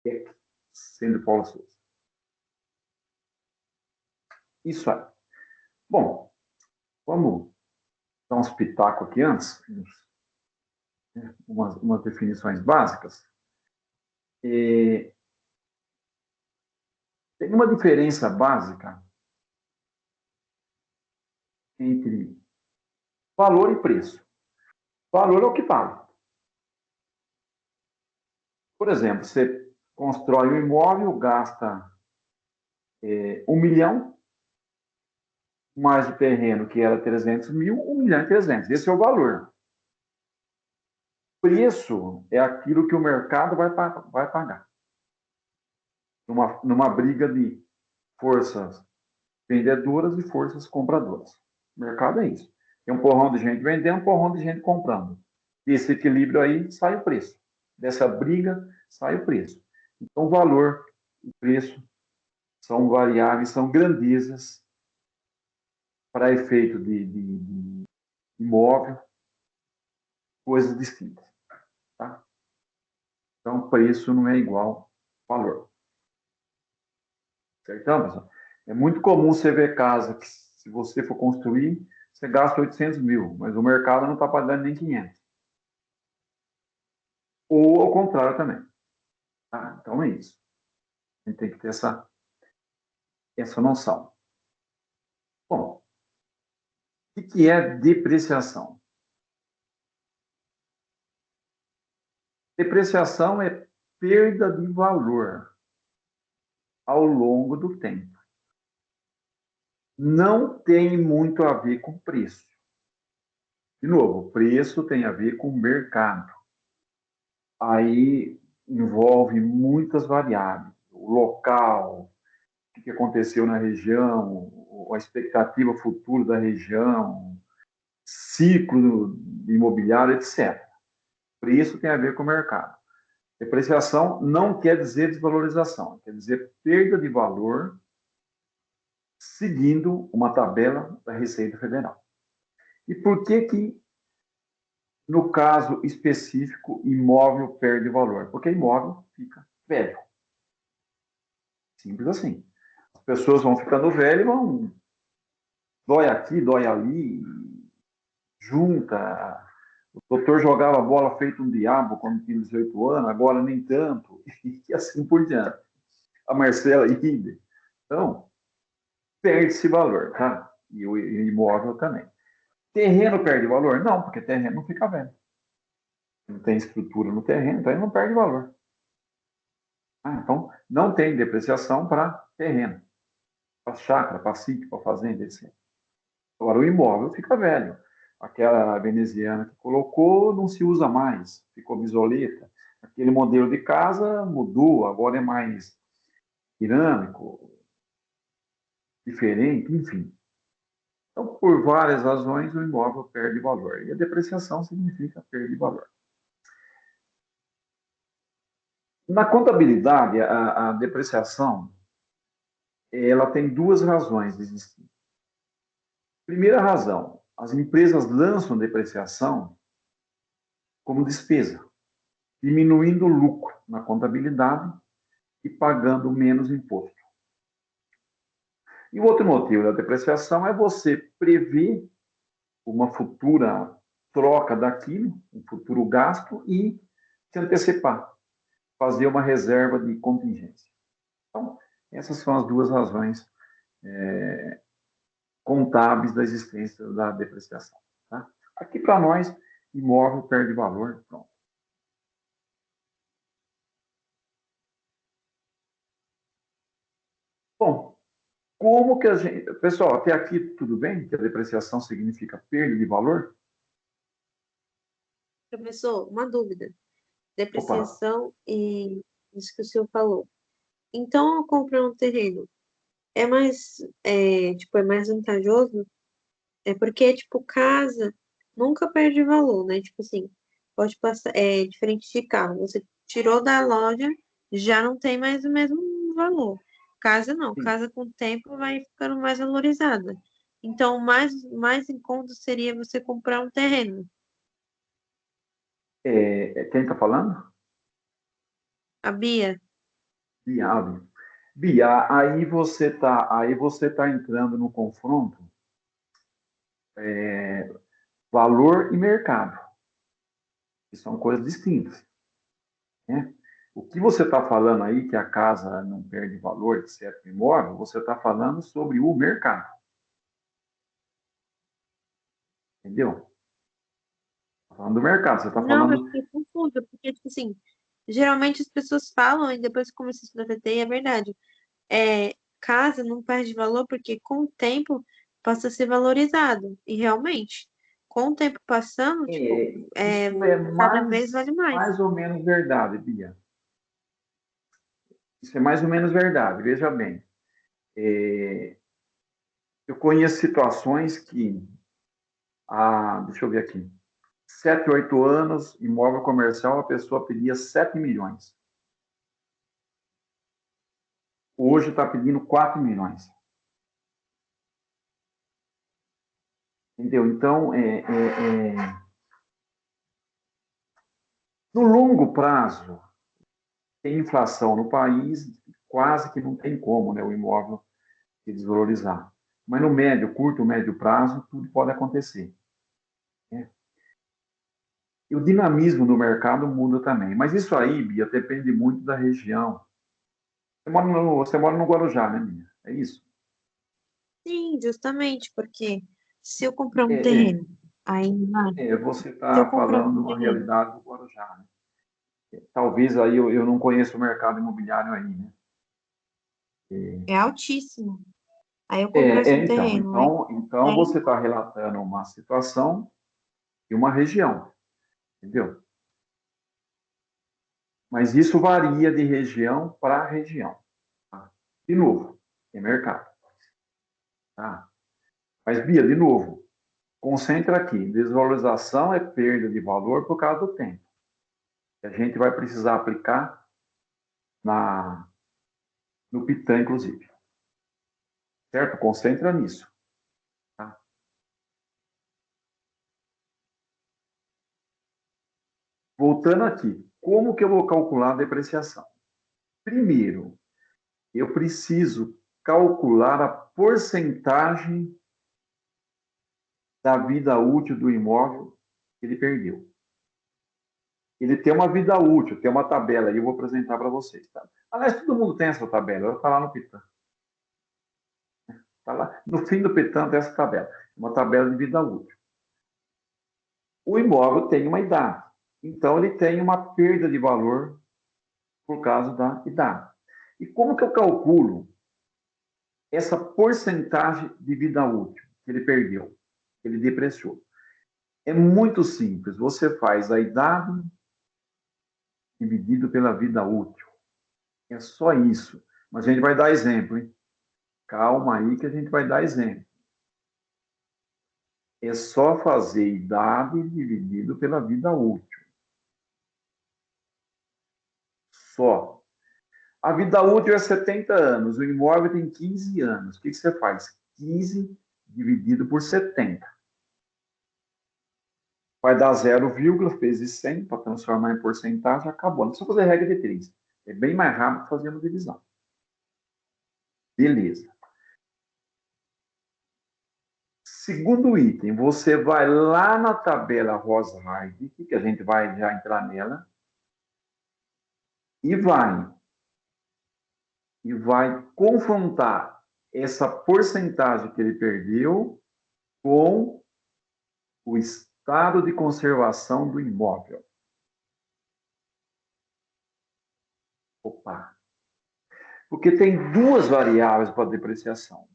É, sendo Paulo Souza. Isso aí. Bom, vamos dar uns pitacos aqui antes, umas definições básicas. E tem uma diferença básica entre valor e preço. Valor é o que vale. Por exemplo, você constrói um imóvel, gasta 1 milhão, mais o terreno que era 300 mil, 1 milhão e 300. Esse é o valor. Preço é aquilo que o mercado vai pagar. Numa briga de forças vendedoras e forças compradoras. O mercado é isso. Tem um porrão de gente vendendo, um porrão de gente comprando. Desse equilíbrio aí sai o preço. Dessa briga sai o preço. Então, o valor e o preço são variáveis, são grandezas para efeito de imóvel, coisas distintas. Tá? Então, preço não é igual valor. Certo, pessoal? É muito comum você ver casa que, se você for construir, você gasta 800 mil, mas o mercado não está pagando nem 500. Ou ao contrário também. Tá? Então, é isso. A gente tem que ter essa noção. Bom, o que é depreciação? Depreciação é perda de valor ao longo do tempo. Não tem muito a ver com preço. De novo, preço tem a ver com mercado. Aí envolve muitas variáveis. O local, o que aconteceu na região, a expectativa futura da região, ciclo imobiliário, etc. Preço tem a ver com o mercado. Depreciação não quer dizer desvalorização, quer dizer perda de valor seguindo uma tabela da Receita Federal. E por que, no caso específico, imóvel perde valor? Porque imóvel fica velho. Simples assim. As pessoas vão ficando velhas, vão dói aqui, dói ali, junta. O doutor jogava bola feito um diabo quando tinha 18 anos, agora nem tanto, e assim por diante. A Marcela idem. Então, perde-se valor, tá? E o imóvel também. Terreno perde valor? Não, porque terreno não fica velho. Não tem estrutura no terreno, então ele não perde valor. Então, não tem depreciação para terreno, para chácara, para sítio, para fazenda, etc. Agora, o imóvel fica velho. Aquela veneziana que colocou não se usa mais, ficou obsoleta. Aquele modelo de casa mudou, agora é mais dinâmico, diferente, enfim. Então, por várias razões, o imóvel perde valor. E a depreciação significa perda de valor. Na contabilidade, a depreciação ela tem duas razões de existir. Primeira razão, as empresas lançam depreciação como despesa, diminuindo o lucro na contabilidade e pagando menos imposto. E o outro motivo da depreciação é você prever uma futura troca daquilo, um futuro gasto e se antecipar, fazer uma reserva de contingência. Então, essas são as duas razões contábeis da existência da depreciação. Tá? Aqui, para nós, imóvel perde valor, pronto. Bom, como que a gente... Pessoal, até aqui tudo bem? Que a depreciação significa perda de valor? Professor, uma dúvida. Opa, Depreciação e isso que o senhor falou. Então, eu comprar um terreno é mais vantajoso? É porque, tipo, casa nunca perde valor, né? Tipo assim, pode passar, diferente de carro. Você tirou da loja, já não tem mais o mesmo valor. Casa não, sim. casa com o tempo vai ficando mais valorizada. Então, mais em conta seria você comprar um terreno. Quem está falando? A Bia, viável. Bia, aí você tá entrando no confronto valor e mercado, que são coisas distintas, né? O que você está falando aí, que a casa não perde valor de certo imóvel, você está falando sobre o mercado, entendeu? Tá falando do mercado, você está Não, eu falando. fiquei confusa, porque, tipo assim, geralmente as pessoas falam, e depois que começa a estudar TT, é verdade. Casa não perde valor porque com o tempo passa a ser valorizado. E realmente, com o tempo passando, tipo, Isso é cada vez vale mais. mais ou menos verdade, Bia. Isso é mais ou menos verdade. Veja bem, é, eu conheço situações que, deixa eu ver aqui, 7, 8 anos, imóvel comercial, a pessoa pedia 7 milhões. Hoje está pedindo 4 milhões. Entendeu? Então, no longo prazo, tem inflação no país, quase que não tem como, né, o imóvel se desvalorizar. Mas no médio, curto, médio prazo, tudo pode acontecer, né? E o dinamismo do mercado muda também. Mas isso aí, Bia, depende muito da região. Você mora no Guarujá, né, Bia? É isso? Sim, justamente, porque se eu comprar É, um é, terreno, aí, você se eu está comprar falando um de uma terreno, realidade do Guarujá, né? Talvez aí eu não conheço o mercado imobiliário aí, né? é altíssimo. Aí eu comprasse um Então, terreno, aí então tem, você está relatando uma situação e uma região, entendeu? Mas isso varia de região para região. Tá? De novo, é mercado. Tá? Mas, Bia, de novo, concentra aqui. Desvalorização é perda de valor por causa do tempo. Que a gente vai precisar aplicar na, no Pitan, inclusive. Certo? Concentra nisso. Tá? Voltando aqui, como que eu vou calcular a depreciação? Primeiro, eu preciso calcular a porcentagem da vida útil do imóvel que ele perdeu. Ele tem uma vida útil, tem uma tabela, e eu vou apresentar para vocês. Tá? Aliás, todo mundo tem essa tabela, ela está lá no Pitan. Está lá. No fim do Pitan tem essa tabela, uma tabela de vida útil. O imóvel tem uma idade, então ele tem uma perda de valor por causa da idade. E como que eu calculo essa porcentagem de vida útil que ele perdeu, que ele depreciou? É muito simples. Você faz a idade dividido pela vida útil. É só isso. Mas a gente vai dar exemplo, hein? Calma aí que a gente vai dar exemplo. É só fazer idade dividido pela vida útil. Só. A vida útil é 70 anos, o imóvel tem 15 anos. O que você faz? 15 dividido por 70. Vai dar 0, vezes 100 para transformar em porcentagem, acabou. Não precisa fazer regra de 3. É bem mais rápido fazendo divisão. Beleza. Segundo item, você vai lá na tabela Rosheim, que a gente vai já entrar nela, e vai confrontar essa porcentagem que ele perdeu com o estado de conservação do imóvel. Opa! Porque tem duas variáveis para depreciação.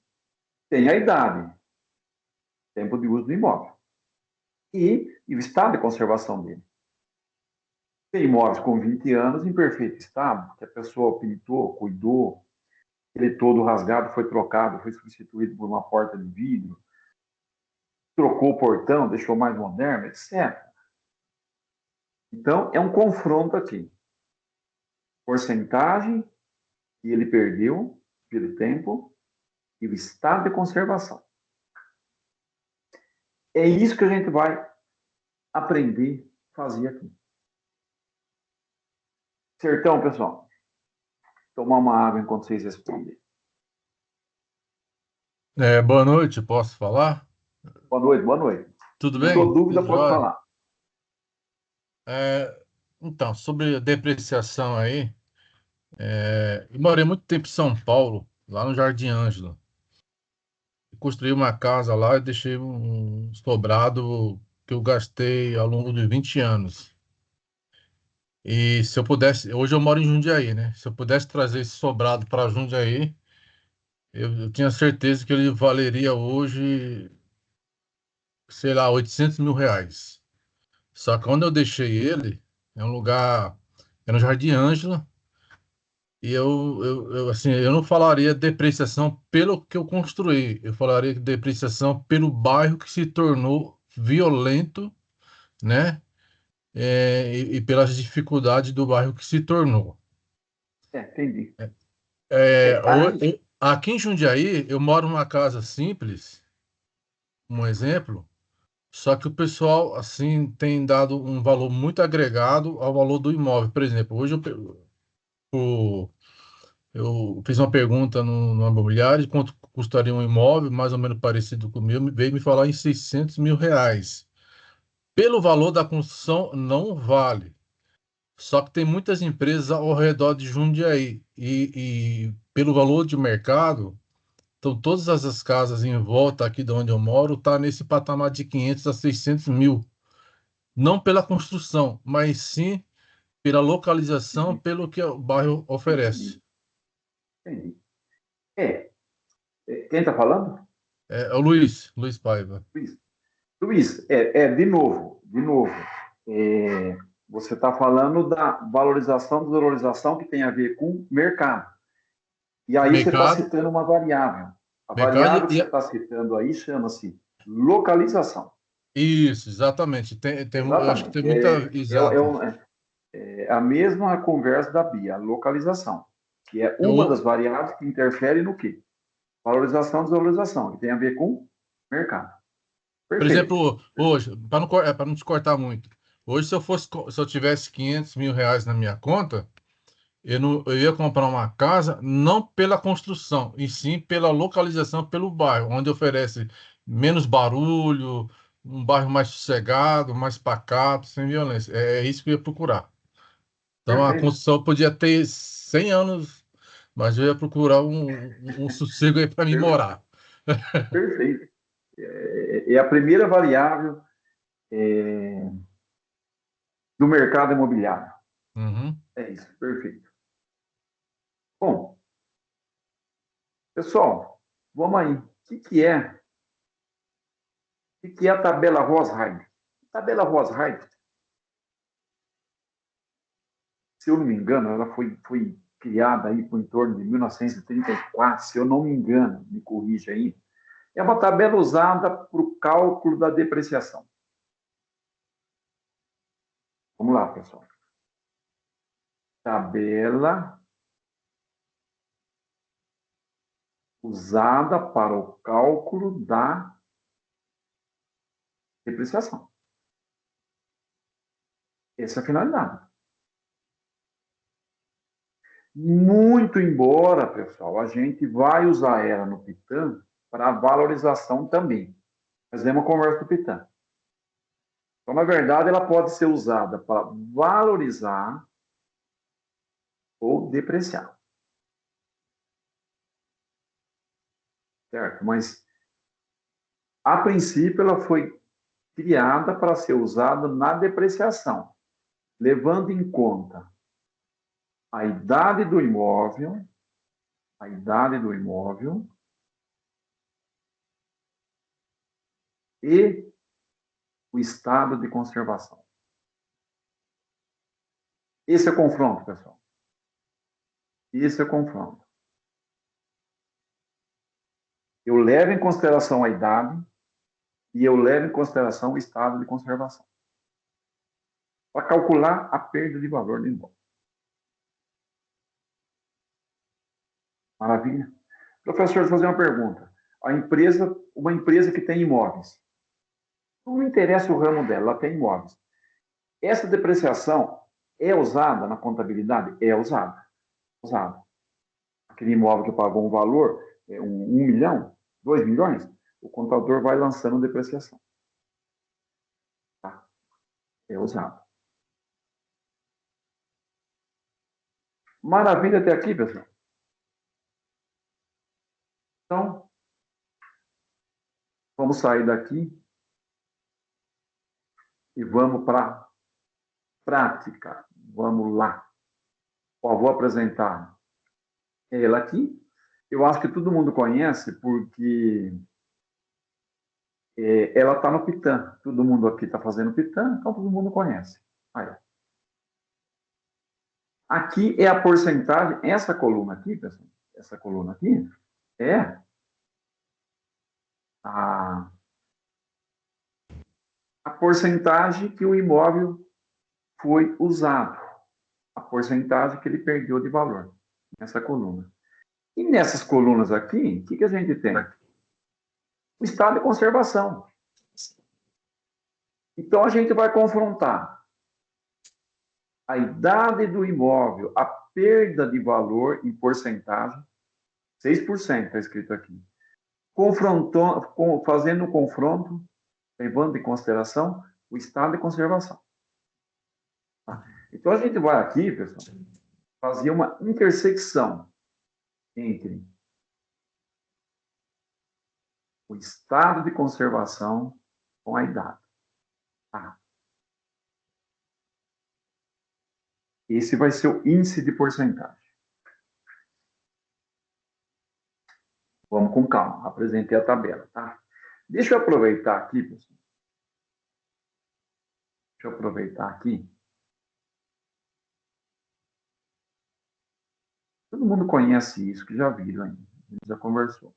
Tem a idade, tempo de uso do imóvel, e o estado de conservação dele. Tem imóveis com 20 anos em perfeito estado, que a pessoa pintou, cuidou, ele todo rasgado foi trocado, foi substituído por uma porta de vidro, trocou o portão, deixou mais moderno, etc. Então, é um confronto aqui. Porcentagem que ele perdeu pelo tempo e o estado de conservação. É isso que a gente vai aprender a fazer aqui. Certão, pessoal? tomar uma água enquanto vocês respondem. Boa noite, posso falar? Boa noite, boa noite. Tudo Ficou bem? dúvida, Tudo pode jóia? falar. Então, sobre a depreciação aí, eu morei muito tempo em São Paulo, lá no Jardim Ângela. Construí uma casa lá e deixei um sobrado que eu gastei ao longo de 20 anos. E se eu pudesse, hoje eu moro em Jundiaí, né? Se eu pudesse trazer esse sobrado para Jundiaí, eu tinha certeza que ele valeria hoje, sei lá, R$ 800 mil. Só que onde eu deixei ele, é um lugar, é no Jardim Ângela, e assim, eu não falaria depreciação pelo que eu construí, eu falaria depreciação pelo bairro que se tornou violento, né? E pelas dificuldades do bairro que se tornou. Entendi. É, É, aí, aqui em Jundiaí, eu moro numa casa simples, um exemplo, só que o pessoal, assim, tem dado um valor muito agregado ao valor do imóvel. Por exemplo, hoje eu fiz uma pergunta no imobiliário de quanto custaria um imóvel, mais ou menos parecido com o meu, veio me falar em R$ 600 mil. Pelo valor da construção, não vale. Só que tem muitas empresas ao redor de Jundiaí. E pelo valor de mercado, então todas as casas em volta aqui de onde eu moro tá nesse patamar de 500 a 600 mil. Não pela construção, mas sim pela localização, entendi, pelo que o bairro oferece. entendi, entendi. É, quem está falando? É o Luiz Paiva. Luiz. Luiz, de novo, é, você está falando da valorização, desvalorização que tem a ver com mercado. E aí você está Mercado, citando uma variável. A mercado variável que você está citando aí chama-se localização. isso, exatamente. Eu acho que tem Exatamente. muita. Exato. É a mesma conversa da Bia, a localização, que é uma Eu, das variáveis que interfere no quê? Valorização e desvalorização, que tem a ver com mercado. por Perfeito. exemplo, hoje, para não te cortar muito, hoje se eu tivesse R$ 500 mil na minha conta, eu ia comprar uma casa não pela construção, e sim pela localização, pelo bairro, onde oferece menos barulho, um bairro mais sossegado, mais pacato, sem violência. É isso que eu ia procurar. Então a Perfeito. construção podia ter 100 anos, mas eu ia procurar um sossego aí para mim Per- morar. Perfeito. É a primeira variável é, do mercado imobiliário. Uhum. É isso, perfeito. Bom, pessoal, vamos aí. O que é a tabela Rosheim? Tabela Rosheim, se eu não me engano, ela foi criada aí por em torno de 1934, se eu não me engano, me corrija aí. É uma tabela usada para o cálculo da depreciação. Vamos lá, pessoal. Tabela usada para o cálculo da depreciação. Essa é a finalidade. Muito embora, pessoal, a gente vai usar ela no Pitan para valorização também. Fazemos uma conversa do Pitan. Então, na verdade, ela pode ser usada para valorizar ou depreciar. Certo? Mas, a princípio, ela foi criada para ser usada na depreciação, levando em conta a idade do imóvel, a idade do imóvel e o estado de conservação. Esse é o confronto, pessoal. Esse é o confronto. Eu levo em consideração a idade e eu levo em consideração o estado de conservação. Para calcular a perda de valor do imóvel. Maravilha? Professor, vou fazer uma pergunta. Uma empresa que tem imóveis. Não interessa o ramo dela, ela tem imóveis. Essa depreciação é usada na contabilidade? É usada. Usada. aquele imóvel que pagou um valor, 1 milhão, 2 milhões, o contador vai lançando depreciação. Tá? É usado. Maravilha até aqui, pessoal. Então, vamos sair daqui e vamos para a prática. Vamos lá. Ó, vou apresentar ela aqui. Eu acho que todo mundo conhece porque ela está no Pitan. Todo mundo aqui está fazendo Pitan, então todo mundo conhece. Aí. Aqui é a porcentagem, essa coluna aqui, pessoal, essa coluna aqui é a porcentagem que o imóvel foi usado, a porcentagem que ele perdeu de valor, nessa coluna. E nessas colunas aqui, o que a gente tem? O estado de conservação. Então, a gente vai confrontar a idade do imóvel, a perda de valor em porcentagem, 6% está escrito aqui. Fazendo um confronto, levando em consideração o estado de conservação. Então, a gente vai aqui, pessoal, fazer uma intersecção entre o estado de conservação com a idade. Tá? Esse vai ser o índice de porcentagem. Vamos com calma, apresentei a tabela, tá? Deixa eu aproveitar aqui, pessoal. Deixa eu aproveitar aqui. Todo mundo conhece isso, que já viram aí. A gente já conversou.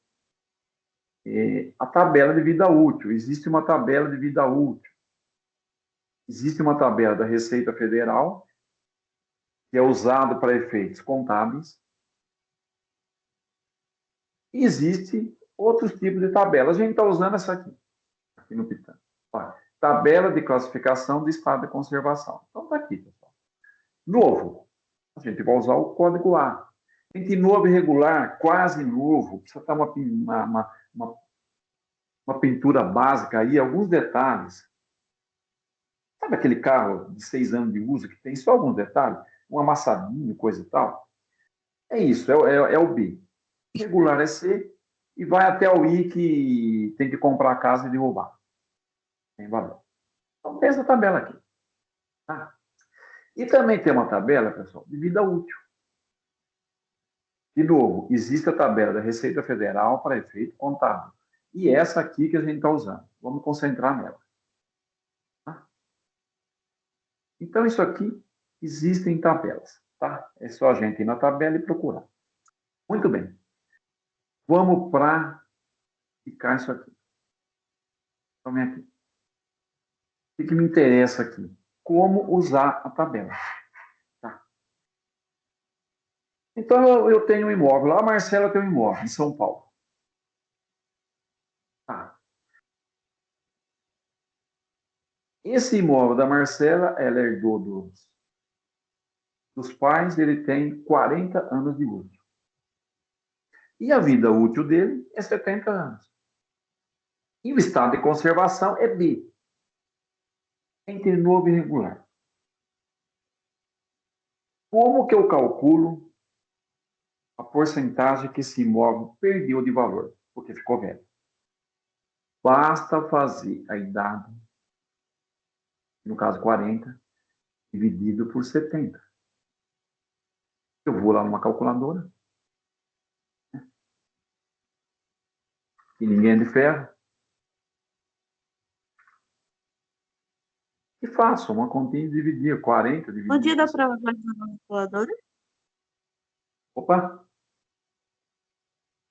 A tabela de vida útil. Existe uma tabela de vida útil. Existe uma tabela da Receita Federal, que é usada para efeitos contábeis. E existe outros tipos de tabela. A gente está usando essa aqui no Pitan. Tabela de classificação do estado de conservação. Então, está aqui, pessoal. Novo. A gente vai usar o código A. Entre novo e regular, quase novo, precisa estar uma pintura básica aí, alguns detalhes. Sabe aquele carro de 6 anos de uso que tem só alguns detalhes? Um amassadinho, coisa e tal? É isso, é o B. Regular é C e vai até o I que tem que comprar a casa e derrubar. Tem valor. Então, tem essa tabela aqui. Tá? E também tem uma tabela, pessoal, de vida útil. De novo, existe a tabela da Receita Federal para efeito contábil. E essa aqui que a gente está usando. Vamos concentrar nela. Tá? Então, isso aqui existem tabelas. Tá? É só a gente ir na tabela e procurar. Muito bem. Vamos praticar isso aqui. Tome aqui. O que me interessa aqui? Como usar a tabela. Tá? Então, eu tenho um imóvel lá, a Marcela tem um imóvel em São Paulo. Tá. Esse imóvel da Marcela, ela herdou dos pais, ele tem 40 anos de uso. E a vida útil dele é 70 anos. E o estado de conservação é B. Entre novo e regular. Como que eu calculo a porcentagem que esse imóvel perdeu de valor? Porque ficou velho. Basta fazer a idade, no caso 40, dividido por 70. Eu vou lá numa calculadora. E ninguém é de ferro. E faço uma continha e dividir 40, dividido. No dia da prova, pode levar a calculadora? Opa!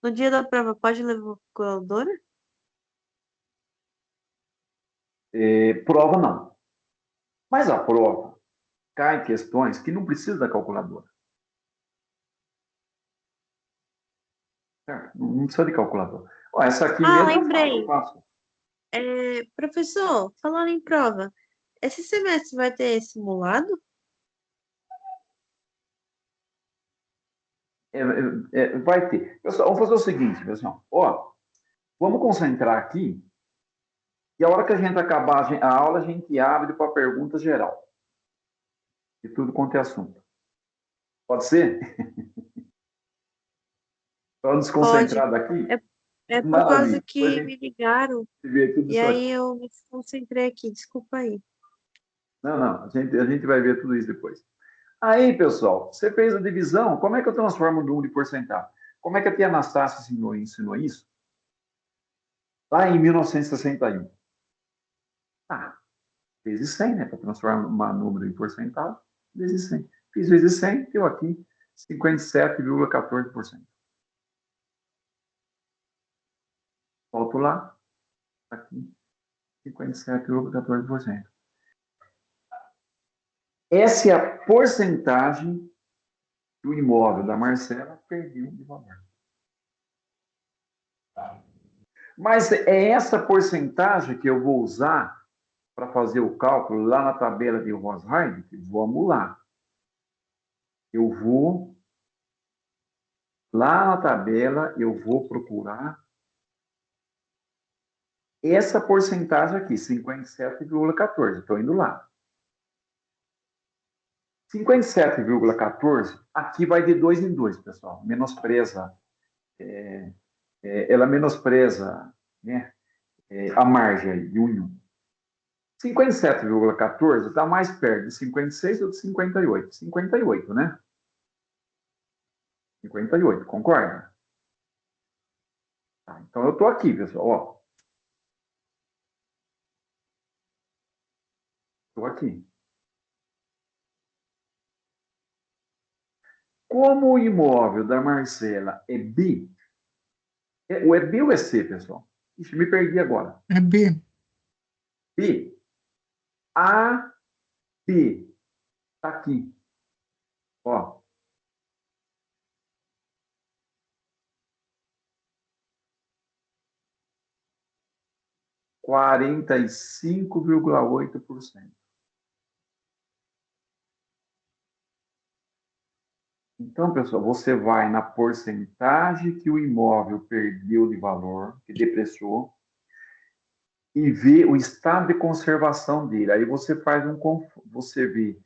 No dia da prova, pode levar a calculadora? Prova não. Mas a prova cai em questões que não precisa da calculadora. Certo? Não precisa de calculadora. Ó, essa aqui mesmo lembrei. eu faço. Professor, falando em prova, esse semestre vai ter simulado? Vai ter. Pessoal, vamos fazer o seguinte, pessoal. Ó, vamos concentrar aqui e a hora que a gente acabar a aula, a gente abre para pergunta geral. De tudo quanto é assunto. Pode ser? Para Pode. desconcentrar daqui? É por causa Maravilha. Depois a que me gente ligaram vê tudo e isso aí aqui. eu me concentrei aqui. Desculpa aí. Não, a gente vai ver tudo isso depois. Aí, pessoal, você fez a divisão, como é que eu transformo o número em porcentagem? Como é que a tia Anastácia ensinou isso? Lá em 1961. Ah, vezes 100, né? Para transformar número em porcentagem, vezes 100. Fiz vezes 100, deu aqui 57,14%. Volto lá, aqui, 57,14%. Essa é a porcentagem que o imóvel da Marcela perdeu de valor. Mas é essa porcentagem que eu vou usar para fazer o cálculo lá na tabela de Rosheim. Vamos lá. Eu vou lá na tabela, eu vou procurar essa porcentagem aqui, 57,14. Estou indo lá. 57,14, aqui vai de 2 em 2, pessoal. Menospreza, ela menospreza, né, a margem de 1 em 1. 57,14 está mais perto de 56 ou de 58? 58, né? 58, concorda? Tá, então eu estou aqui, pessoal. Ó, estou aqui. Como o imóvel da Marcela é B, ou é B ou é C, pessoal? Ixi, me perdi agora. É B. B. A, B. Está aqui. Ó. Quarenta e 45,8%. Então, pessoal, você vai na porcentagem que o imóvel perdeu de valor, que depreciou, e vê o estado de conservação dele. Aí você faz você vê,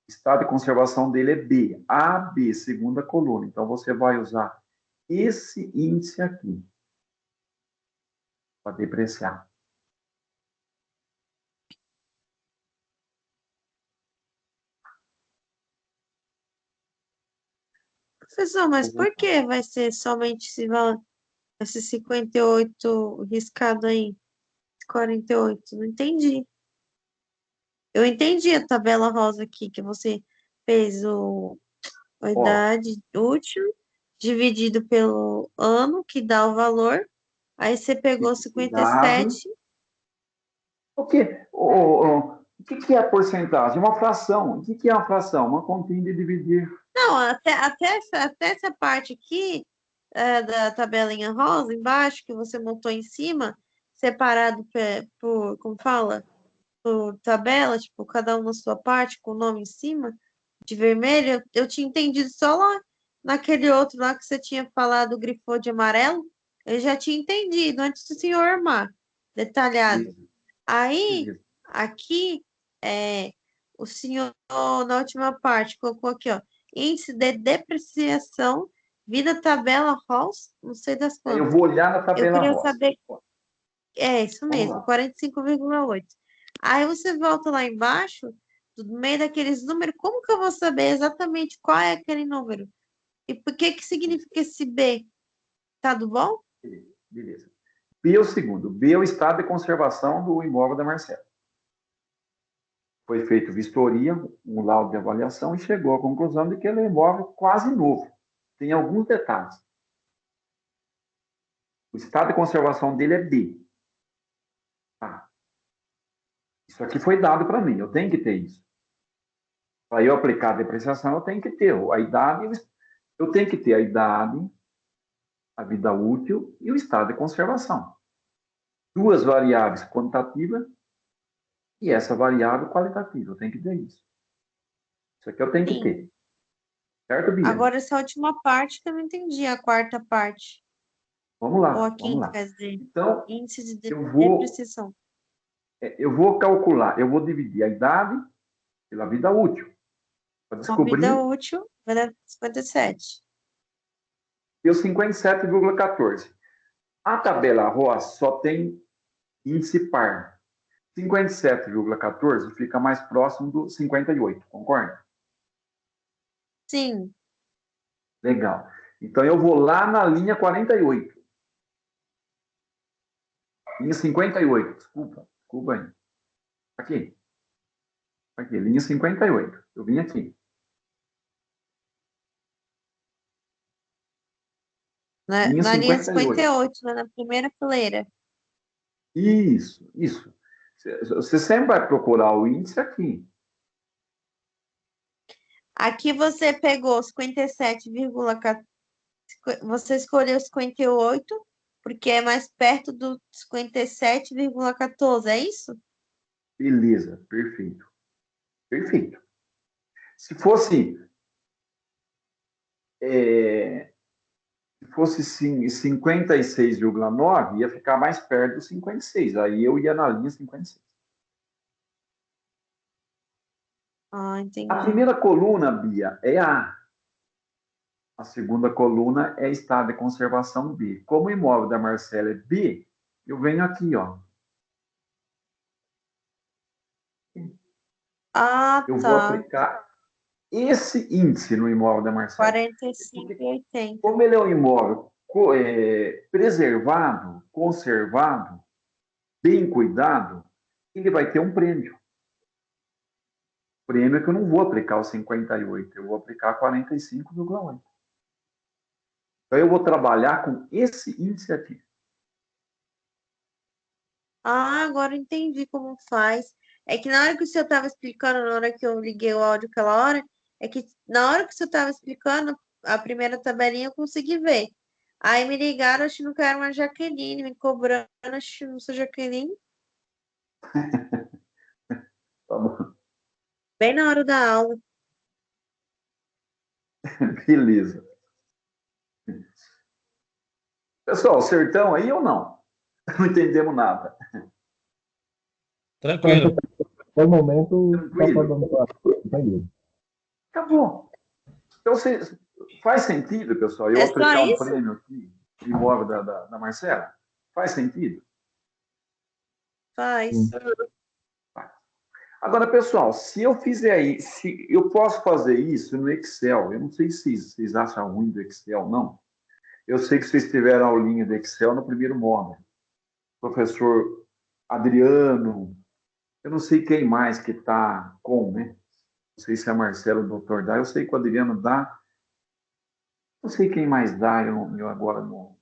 estado de conservação dele é B, A, B, segunda coluna. Então você vai usar esse índice aqui para depreciar. Professor, mas por que vai ser somente esse 58 riscado aí? 48? Não entendi. Eu entendi a tabela rosa aqui, que você fez a Ó, idade útil dividido pelo ano, que dá o valor. Aí você pegou dado. 57. O que é a porcentagem? Uma fração. O que é uma fração? Uma continha de dividir. Não, até essa parte aqui da tabelinha rosa, embaixo, que você montou em cima, separado por, como fala? Por tabela, tipo, cada um na sua parte, com o nome em cima, de vermelho, eu tinha entendido só lá naquele outro lá que você tinha falado, grifou de amarelo, eu já tinha entendido antes do senhor armar, detalhado. Isso, Aí, isso. aqui, o senhor, na última parte, colocou aqui, ó, índice de depreciação, vida tabela Rolls, não sei das Eu quantas. vou olhar na Eu tabela queria rosa. saber, isso Vamos mesmo, lá. 45,8. Aí você volta lá embaixo, no meio daqueles números, como que eu vou saber exatamente qual é aquele número? E por que que significa esse B? Tá do bom? Beleza. B é o segundo. B é o estado de conservação do imóvel da Marcela. Foi feito vistoria, um laudo de avaliação e chegou à conclusão de que ele é um imóvel quase novo. Tem alguns detalhes. O estado de conservação dele é B. Tá. Isso aqui foi dado para mim, eu tenho que ter isso. Para eu aplicar a depreciação, eu tenho que ter a idade, eu tenho que ter a idade, a vida útil e o estado de conservação. Duas variáveis quantitativas e essa variável qualitativa. Eu tenho que ter isso. Isso aqui eu tenho que Sim. ter. Certo, Bia? Agora, essa última parte que eu não entendi, a quarta parte. Vamos Ou lá, a vamos quinta, lá. quer dizer, Então, índice de eu vou, depreciação. eu vou calcular, eu vou dividir a idade pela vida útil, para Uma vida descobrir útil vai dar 57. e os 57,14. A tabela ROS só tem índice par. 57,14 fica mais próximo do 58, concorda? Sim. Legal. Então eu vou lá na linha 48. Linha 58, desculpa aí. Aqui, linha 58. Eu vim aqui. Linha Na linha 58. 58, né, na primeira fileira. Isso. Você sempre vai procurar o índice aqui. Aqui você pegou 57,14. Você escolheu 58, porque é mais perto do 57,14, é isso? Beleza, perfeito. Perfeito. Se fosse, é, se fosse sim, 56,9, ia ficar mais perto do 56. Aí eu ia na linha 56. Ah, A entendi. primeira coluna, Bia, é A. A segunda coluna é estado de conservação B. Como o imóvel da Marcela é B, eu venho aqui, ó. Ah, Eu vou tá. aplicar esse índice no imóvel da Marcela. Porque 45,80. como ele é um imóvel preservado, conservado, bem cuidado, ele vai ter um prêmio. O prêmio é que eu não vou aplicar o 58, eu vou aplicar 45,8. Então eu vou trabalhar com esse índice aqui. Ah, agora eu entendi como faz. É que na hora que o senhor estava explicando, na hora que eu liguei o áudio aquela hora, é que na hora que o senhor estava explicando a primeira tabelinha eu consegui ver. Aí me ligaram achando que era uma Jaqueline, me cobrando, acho que não sou Jaqueline, Tá bom? bem na hora da aula. Beleza. Pessoal, sertão aí ou não? Não entendemos nada. Tranquilo. Até o momento, só Tranquilo? dando para entender. Acabou. Então, faz sentido, pessoal, eu É só aplicar um isso? prêmio aqui de imóvel da Marcela? Faz sentido? Faz. Agora, pessoal, se eu fizer aí, se eu posso fazer isso no Excel, eu não sei se vocês acham ruim do Excel, não. Eu sei que vocês tiveram aulinha de Excel no primeiro módulo. Professor Adriano, eu não sei quem mais que está com, né? Não sei se é Marcelo, o doutor dá. Eu sei que o Adriano dá. Não sei quem mais dá, eu agora não.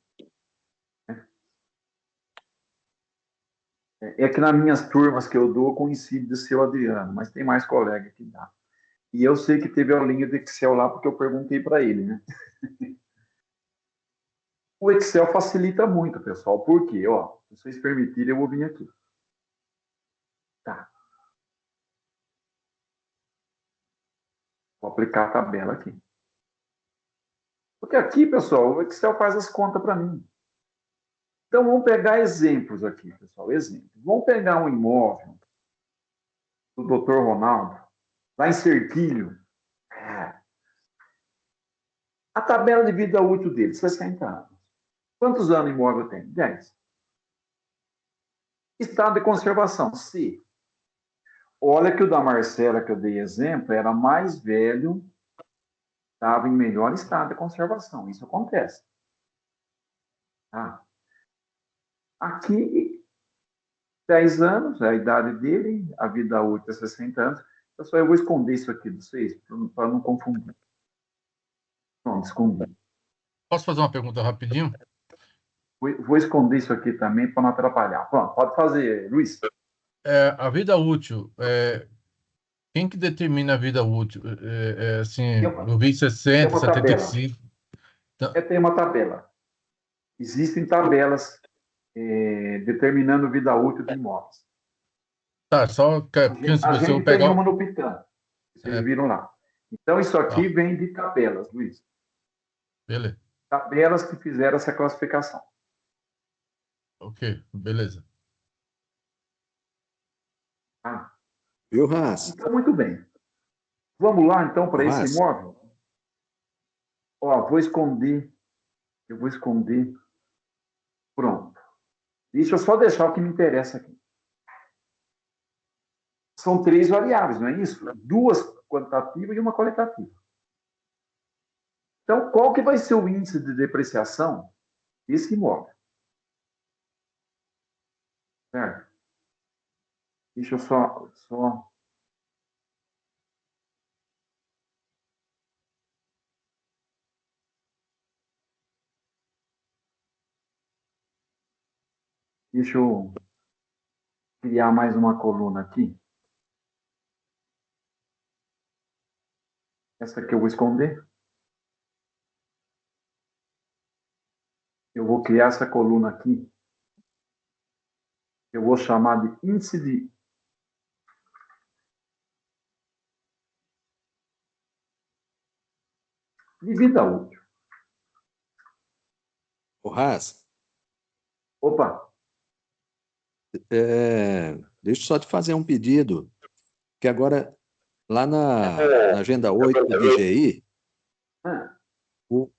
É que nas minhas turmas que eu dou, coincide de ser o Adriano, mas tem mais colega que dá. E eu sei que teve aulinha de Excel lá, porque eu perguntei para ele, né? O Excel facilita muito, pessoal. Por quê? Ó, se vocês permitirem, eu vou vir aqui. Tá. Vou aplicar a tabela aqui. Porque aqui, pessoal, o Excel faz as contas para mim. Então, vamos pegar exemplos aqui, pessoal. Exemplos. Vamos pegar um imóvel do Dr. Ronaldo, lá em Serquilho. A tabela de vida útil dele, 60 anos. Quantos anos o imóvel tem? 10. Estado de conservação, C. Olha que o da Marcela, que eu dei exemplo, era mais velho, estava em melhor estado de conservação. Isso acontece. Tá? Aqui, 10 anos, é a idade dele, a vida útil é 60 anos. Pessoal, eu vou esconder isso aqui de vocês, para não confundir. Pronto, escondi. Posso fazer uma pergunta rapidinho? Vou esconder isso aqui também para não atrapalhar. Pronto, pode fazer, Luiz. A vida útil, quem que determina a vida útil? Assim, eu vi Tem 60, uma tabela. 75. Então, Tem uma tabela. Existem tabelas determinando vida útil de imóveis. tá, só que A se eu gente tem pegar. uma no Pitan. Vocês viram lá. Então, isso aqui vem de tabelas, Luiz. Beleza. Tabelas que fizeram essa classificação. Ok, beleza. Tá? Viu, Haas? Então, muito bem. Vamos lá, então, para esse Haas. imóvel? Ó, vou esconder. Eu vou esconder. Pronto. Deixa eu só deixar o que me interessa aqui. São 3 variáveis, não é isso? 2 quantitativas e uma qualitativa. Então, qual que vai ser o índice de depreciação desse imóvel? Certo? Deixa eu só... Deixa eu criar mais uma coluna aqui. Essa aqui eu vou esconder. Eu vou criar essa coluna aqui. Eu vou chamar de índice de vida útil. O Haas, Opa, deixa eu só te fazer um pedido, que agora, lá na Agenda 8 do DGI,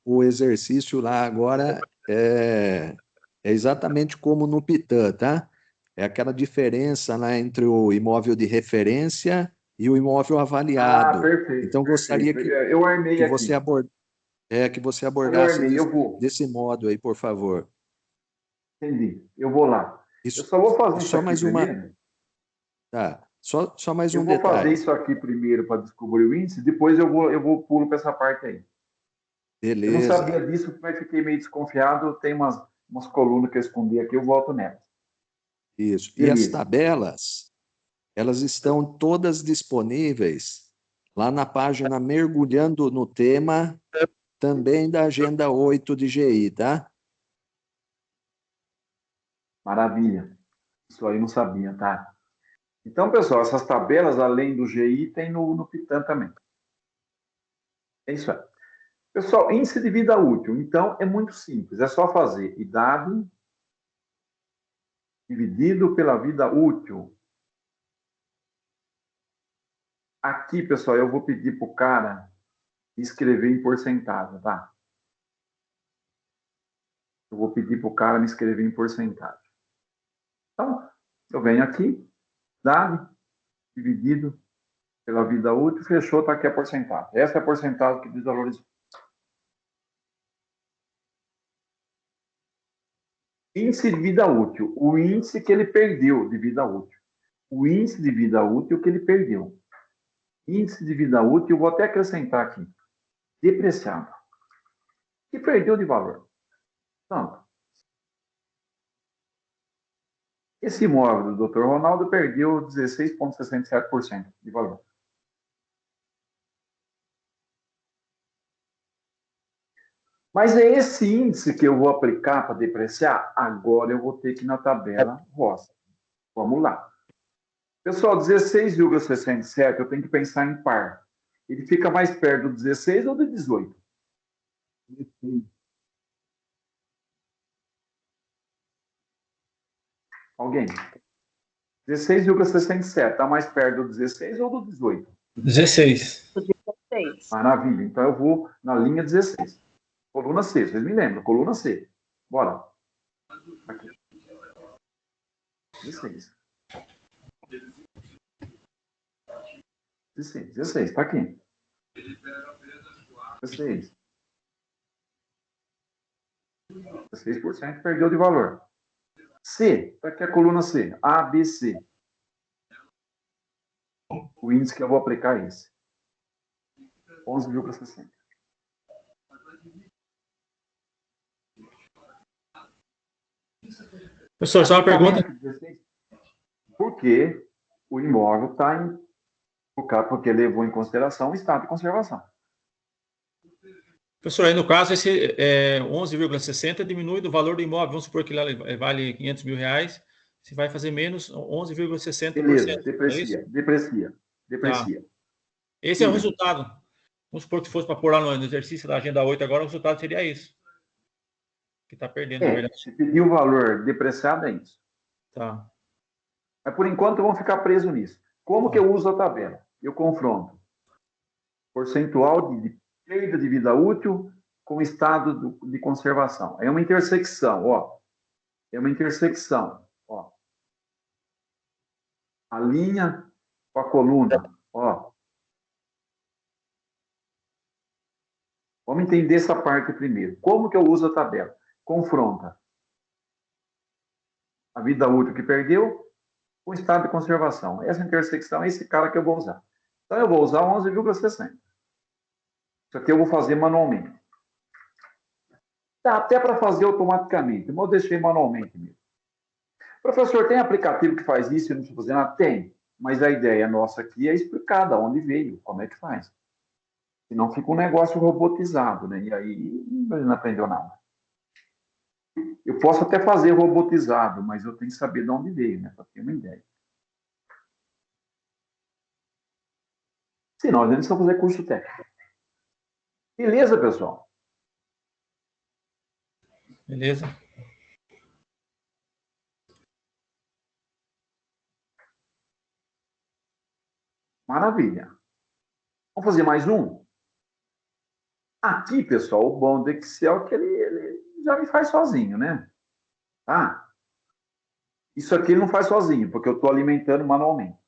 o exercício lá agora é exatamente como no Pitan, tá? É aquela diferença lá entre o imóvel de referência e o imóvel avaliado. perfeito. Então, gostaria perfeito. Eu armei que aqui. você abordasse eu vou. desse modo aí, por favor. Entendi. Eu vou lá. Isso, Eu só vou fazer isso só aqui mais primeiro. Tá, só mais Eu um vou fazer detalhe. isso aqui primeiro para descobrir o índice, depois eu vou pulo para essa parte aí. Eu não Beleza. sabia disso, mas fiquei meio desconfiado. Tem umas colunas que eu escondi aqui, eu volto nelas. Isso. E Beleza. as tabelas, elas estão todas disponíveis lá na página Mergulhando no Tema, também da Agenda 8 de GI, tá? Maravilha. Isso aí eu não sabia, tá? Então, pessoal, essas tabelas, além do GI, tem no Pitan também. É isso aí. Pessoal, índice de vida útil. Então, é muito simples. É só fazer idade dividido pela vida útil. Aqui, pessoal, eu vou pedir para o cara escrever em porcentagem, tá? Eu vou pedir para o cara me escrever em porcentagem. Então, eu venho aqui, idade dividido pela vida útil, fechou, está aqui a porcentagem. Essa é a porcentagem que desvalorizou. Índice de vida útil, o índice que ele perdeu de vida útil. O índice de vida útil que ele perdeu. Índice de vida útil, vou até acrescentar aqui. Depreciado. Que perdeu de valor. Então, esse imóvel do Dr. Ronaldo perdeu 16,67% de valor. Mas é esse índice que eu vou aplicar para depreciar? Agora eu vou ter que ir na tabela roça. Vamos lá. Pessoal, 16,67 eu tenho que pensar em par. Ele fica mais perto do 16 ou do 18? Alguém? 16,67 está mais perto do 16 ou do 18? 16. 16. Maravilha. Então eu vou na linha 16. Coluna C, vocês me lembram? Coluna C. Bora. Aqui. 16. 16, tá aqui. 16. 16% perdeu de valor. C, tá aqui a coluna C. A, B, C. O índice que eu vou aplicar é esse. 11,60. Professor, só uma pergunta. Porque o imóvel está em... Porque levou em consideração o estado de conservação. Professor, aí no caso, esse 11,60 diminui do valor do imóvel. Vamos supor que ele vale 500 mil reais. Você vai fazer menos 11,60%. Beleza, É isso? deprecia. Tá. Esse é o resultado. Vamos supor que fosse para pôr lá no exercício da agenda 8 agora, o resultado seria isso. Que está perdendo, na verdade. Se pedir o valor depreciado, é isso. Tá. Mas, por enquanto, vamos ficar presos nisso. Como que eu uso a tabela? Eu confronto percentual de perda de vida útil com estado de conservação. É uma intersecção, ó. É uma intersecção, ó. A linha com a coluna, ó. Vamos entender essa parte primeiro. Como que eu uso a tabela? Confronta a vida útil que perdeu com o estado de conservação. Essa intersecção é esse cara que eu vou usar. Então, eu vou usar 11,60. Isso aqui eu vou fazer manualmente. Dá até para fazer automaticamente, mas eu deixei manualmente mesmo. Professor, tem aplicativo que faz isso e não precisa fazer nada? Tem, mas a ideia nossa aqui é explicar de onde veio, como é que faz. Senão fica um negócio robotizado, né? E aí não aprendeu nada. Eu posso até fazer robotizado, mas eu tenho que saber de onde veio, né? Para ter uma ideia. Senão, a gente precisa fazer curso técnico. Beleza, pessoal? Beleza? Maravilha. Vamos fazer mais um? Aqui, pessoal, o bom do Excel é que ele já me faz sozinho, né? Tá? Isso aqui ele não faz sozinho, porque eu estou alimentando manualmente.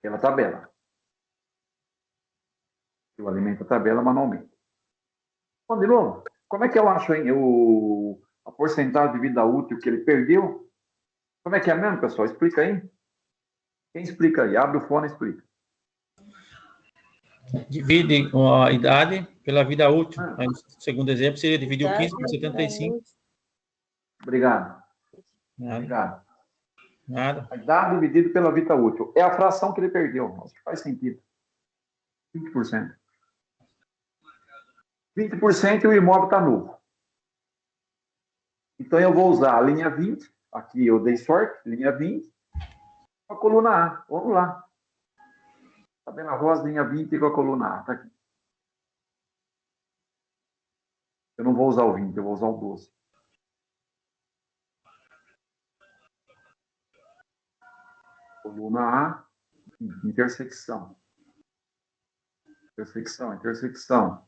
Pela tabela. Eu alimento a tabela manualmente. Bom, de novo, como é que eu acho hein, a porcentagem de vida útil que ele perdeu? Como é que é mesmo, pessoal? Explica aí. Quem explica aí? Abre o fone e explica. Divide a idade pela vida útil. Aí, segundo exemplo, seria dividir o 15 por 75. Obrigado. Nada. Obrigado. Nada. A idade dividido pela vida útil. É a fração que ele perdeu. Acho que faz sentido. 20%. 20% e o imóvel está novo. Então, eu vou usar a linha 20. Aqui eu dei sorte. Linha 20. Com a coluna A. Vamos lá. Tabela rosa, linha 20 com a coluna A. Está aqui. Eu não vou usar o 20, eu vou usar o 12. Coluna A, intersecção. Intersecção, intersecção.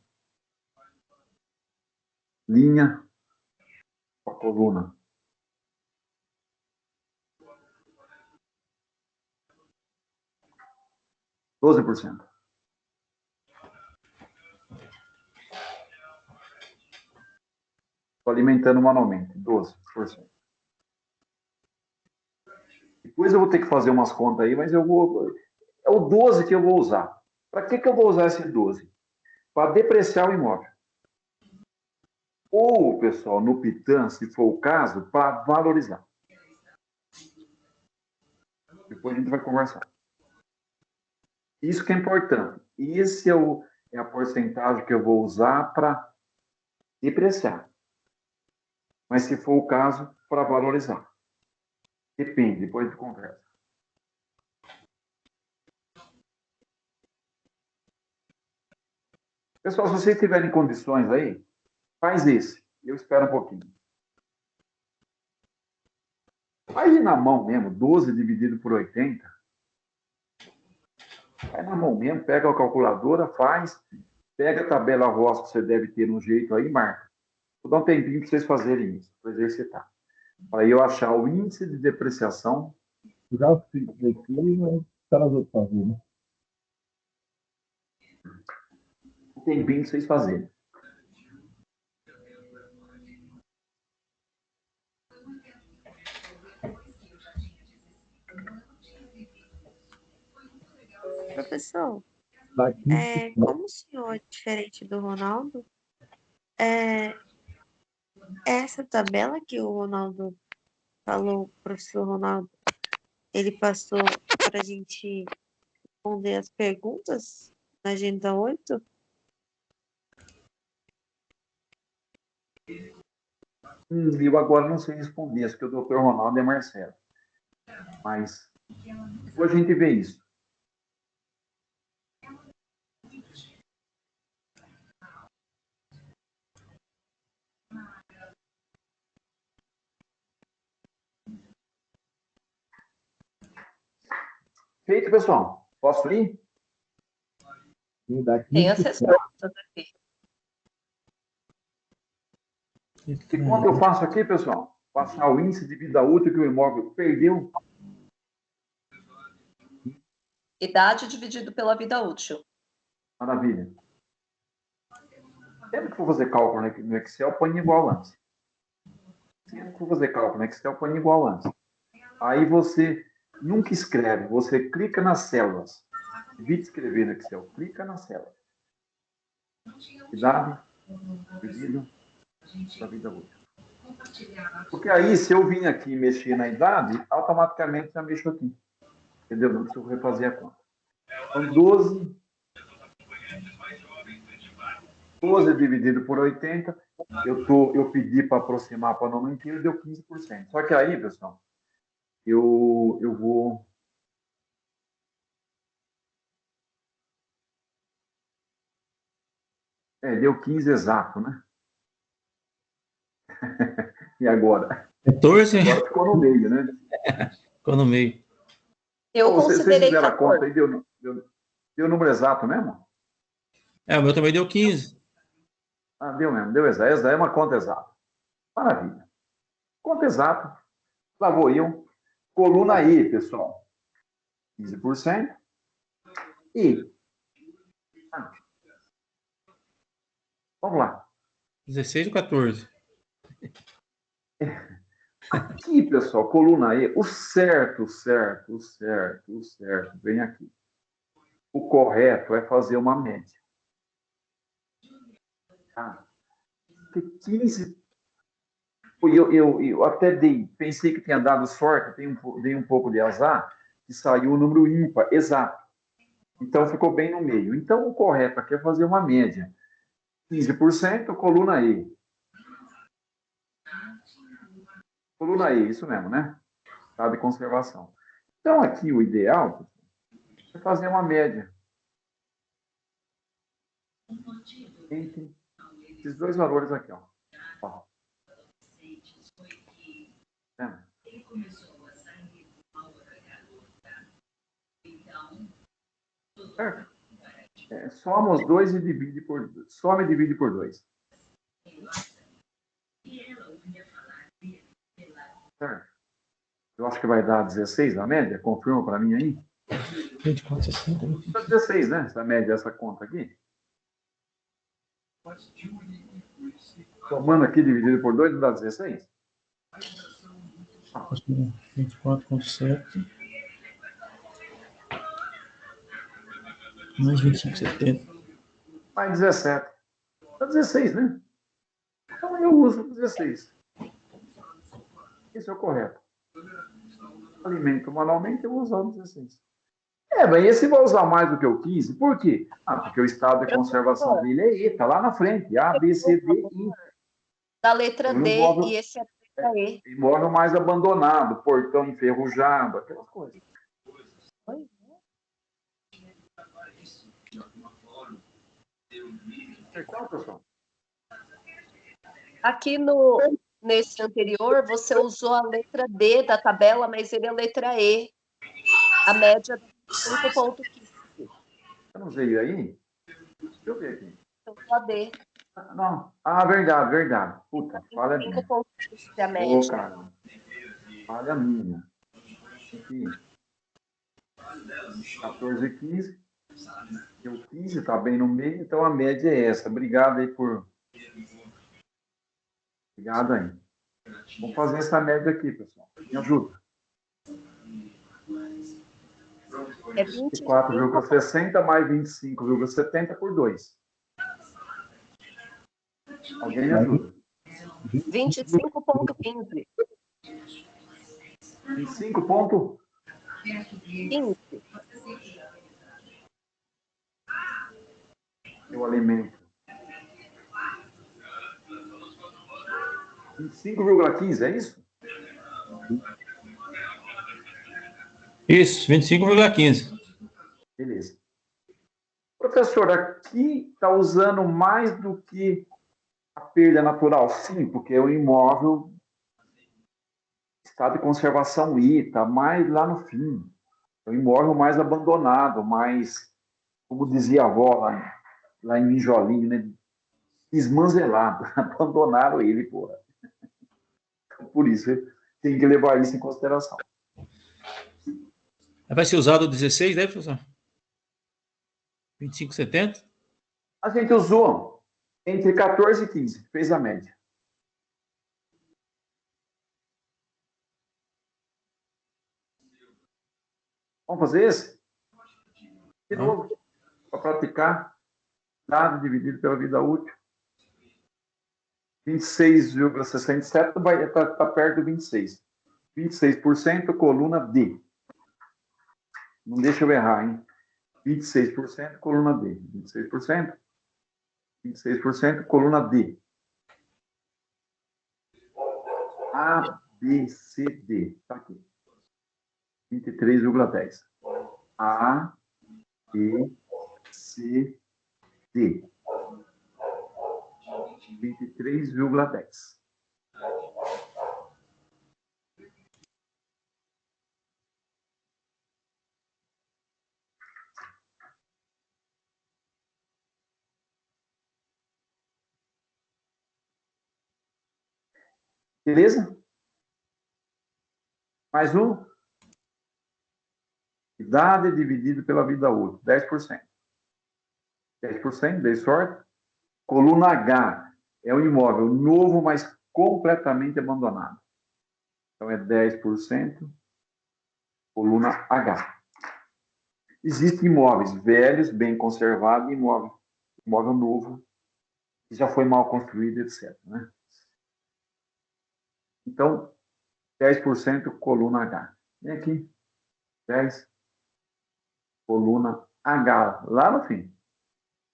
Linha com a coluna. %. Estou alimentando manualmente. 12%. Depois eu vou ter que fazer umas contas aí, mas eu vou. É o 12 que eu vou usar. Para que eu vou usar esse 12? Para depreciar o imóvel. Ou, pessoal, no Pitan, se for o caso, para valorizar. Depois a gente vai conversar. Isso que é importante. Esse é a porcentagem que eu vou usar para depreciar. Mas se for o caso, para valorizar. Depende, depois de conversa. Pessoal, se vocês tiverem condições aí, faz esse. Eu espero um pouquinho. Faz na mão mesmo, 12 dividido por 80. Faz na mão mesmo, pega a calculadora, faz, pega a tabela rosa que você deve ter um jeito aí e marca. Vou dar um tempinho para vocês fazerem isso, para exercitar. Para eu achar o índice de depreciação. Já fiz aqui, mas está nas outras fazer, né? Um tempinho para vocês fazerem. Professor, Daqui, como o senhor é diferente do Ronaldo, essa tabela que o Ronaldo falou, o professor Ronaldo, ele passou para a gente responder as perguntas na agenda 8? Eu agora não sei responder, acho que o doutor Ronaldo é Marcelo. Mas depois a gente vê isso. Feito, pessoal. Posso ir? Tem as respostas aqui. Que conta eu faço aqui, pessoal? Passar o índice de vida útil que o imóvel perdeu. Idade dividido pela vida útil. Maravilha. Sempre que for fazer cálculo no Excel, põe igual antes. Sempre que for fazer cálculo no Excel, põe igual antes. Aí você nunca escreve, você clica nas células. Evite escrever no Excel, clica na célula. Idade, pedido, da vida útil. Porque aí, se eu vim aqui mexer na idade, automaticamente já mexo aqui. Entendeu? Não preciso refazer a conta. Então, 12 dividido por 80, eu pedi para aproximar para não mentir, deu 15%. Só que aí, pessoal, eu vou... deu 15 exato, né? E agora? 14? Agora ficou no meio, né? Ficou no meio. Eu Vocês considerei fizeram a 14. conta aí, deu número exato mesmo? O meu também deu 15. Ah, deu mesmo, deu exato. Essa é uma conta exata. Maravilha. Conta exata. Lá vou eu. Coluna I, pessoal. 15%. E... vamos lá. 16 ou 14? Aqui, pessoal, coluna E, o certo vem aqui. O correto é fazer uma média. Tá? Porque 15... Eu até pensei que tinha dado sorte, dei um pouco de azar, que saiu o número ímpar, exato. Então, ficou bem no meio. Então, o correto aqui é fazer uma média. 15%, coluna E. Coluna E, isso mesmo, né? Estado de conservação. Então, aqui, o ideal é fazer uma média entre esses dois valores aqui, ó. Certo? Soma os dois e divide por 2. Soma e divide por 2. Certo? Eu acho que vai dar 16 a média. Confirma para mim aí. 24,60. Dá 16, né? Essa média, essa conta aqui. Somando aqui, dividido por 2, não dá 16? 24,7. Mais 25,70. Mais 17. Dá 16, né? Então eu uso 16. Esse é o correto. Alimento manualmente, eu vou usar o 16. Mas esse vai usar mais do que o 15. Por quê? Porque o estado de conservação dele é E, está lá na frente. A, B, C, D, I. Da letra D imóvel, e esse é a letra E. Imóvel mais abandonado, portão enferrujado, aquelas coisas. Então, pessoal. Aqui nesse anterior, você usou a letra D da tabela, mas ele é a letra E. A média 5,15. Eu não sei aí. Deixa eu ver aqui. Então, só D. Não. Verdade. Puta, falha minha. 5,15 a média. Cara. Falha minha. Aqui. 14 e 15. E o 15 está bem no meio, então a média é essa. Obrigado aí por... Obrigado aí. Vamos fazer essa média aqui, pessoal. Me ajuda. É 25. 24,60 mais 25,70 por 2. Alguém me ajuda? 25,15. 25,15. 15. Eu alimento. 25,15, é isso? Isso, 25,15. Beleza. Professor, aqui está usando mais do que a perda natural? Sim, porque é um imóvel estado de conservação I, está mais lá no fim. É o imóvel mais abandonado, mais, como dizia a avó lá em Mijolinho, né? Esmanzelado. Abandonaram ele, porra. Por isso, tem que levar isso em consideração. Vai ser usado o 16, né, professor? 25,70? A gente usou entre 14 e 15, fez a média. Vamos fazer esse? De novo, para praticar. Dado dividido pela vida útil. 26,67 vai estar perto do 26. 26%, coluna D. Não deixa eu errar, hein? 26%, coluna D. 26%, 26%, coluna D. A, B, C, D. Está aqui. 23,10. A, B, C, D. 23,10. Beleza? Mais um. Idade dividido pela vida útil. 10%. 10%, dei sorte. Coluna H. É um imóvel novo, mas completamente abandonado. Então, é 10%. Coluna H. Existem imóveis velhos, bem conservados, e imóvel novo, que já foi mal construído, etc. Né? Então, 10% coluna H. Vem aqui, 10, coluna H, lá no fim.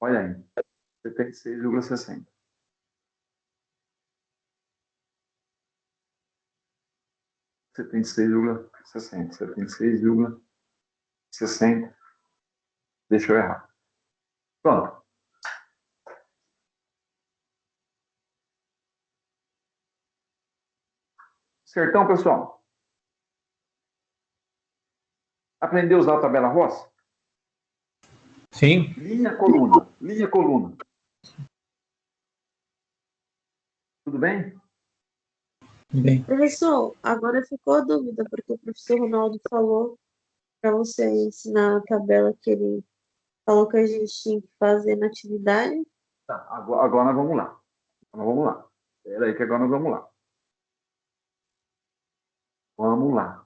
Olha aí, 76,60. Setenta e seis vírgula sessenta. Deixa eu errar. Pronto. Certão, pessoal? Aprendeu a usar a tabela Ross? Sim. Linha, coluna. Linha, coluna. Tudo bem? Bem. Professor, agora ficou a dúvida, porque o professor Ronaldo falou para você ensinar a tabela que ele falou que a gente tinha que fazer na atividade. Tá, agora nós vamos lá. Vamos lá. Espera aí que agora nós vamos lá. Vamos lá.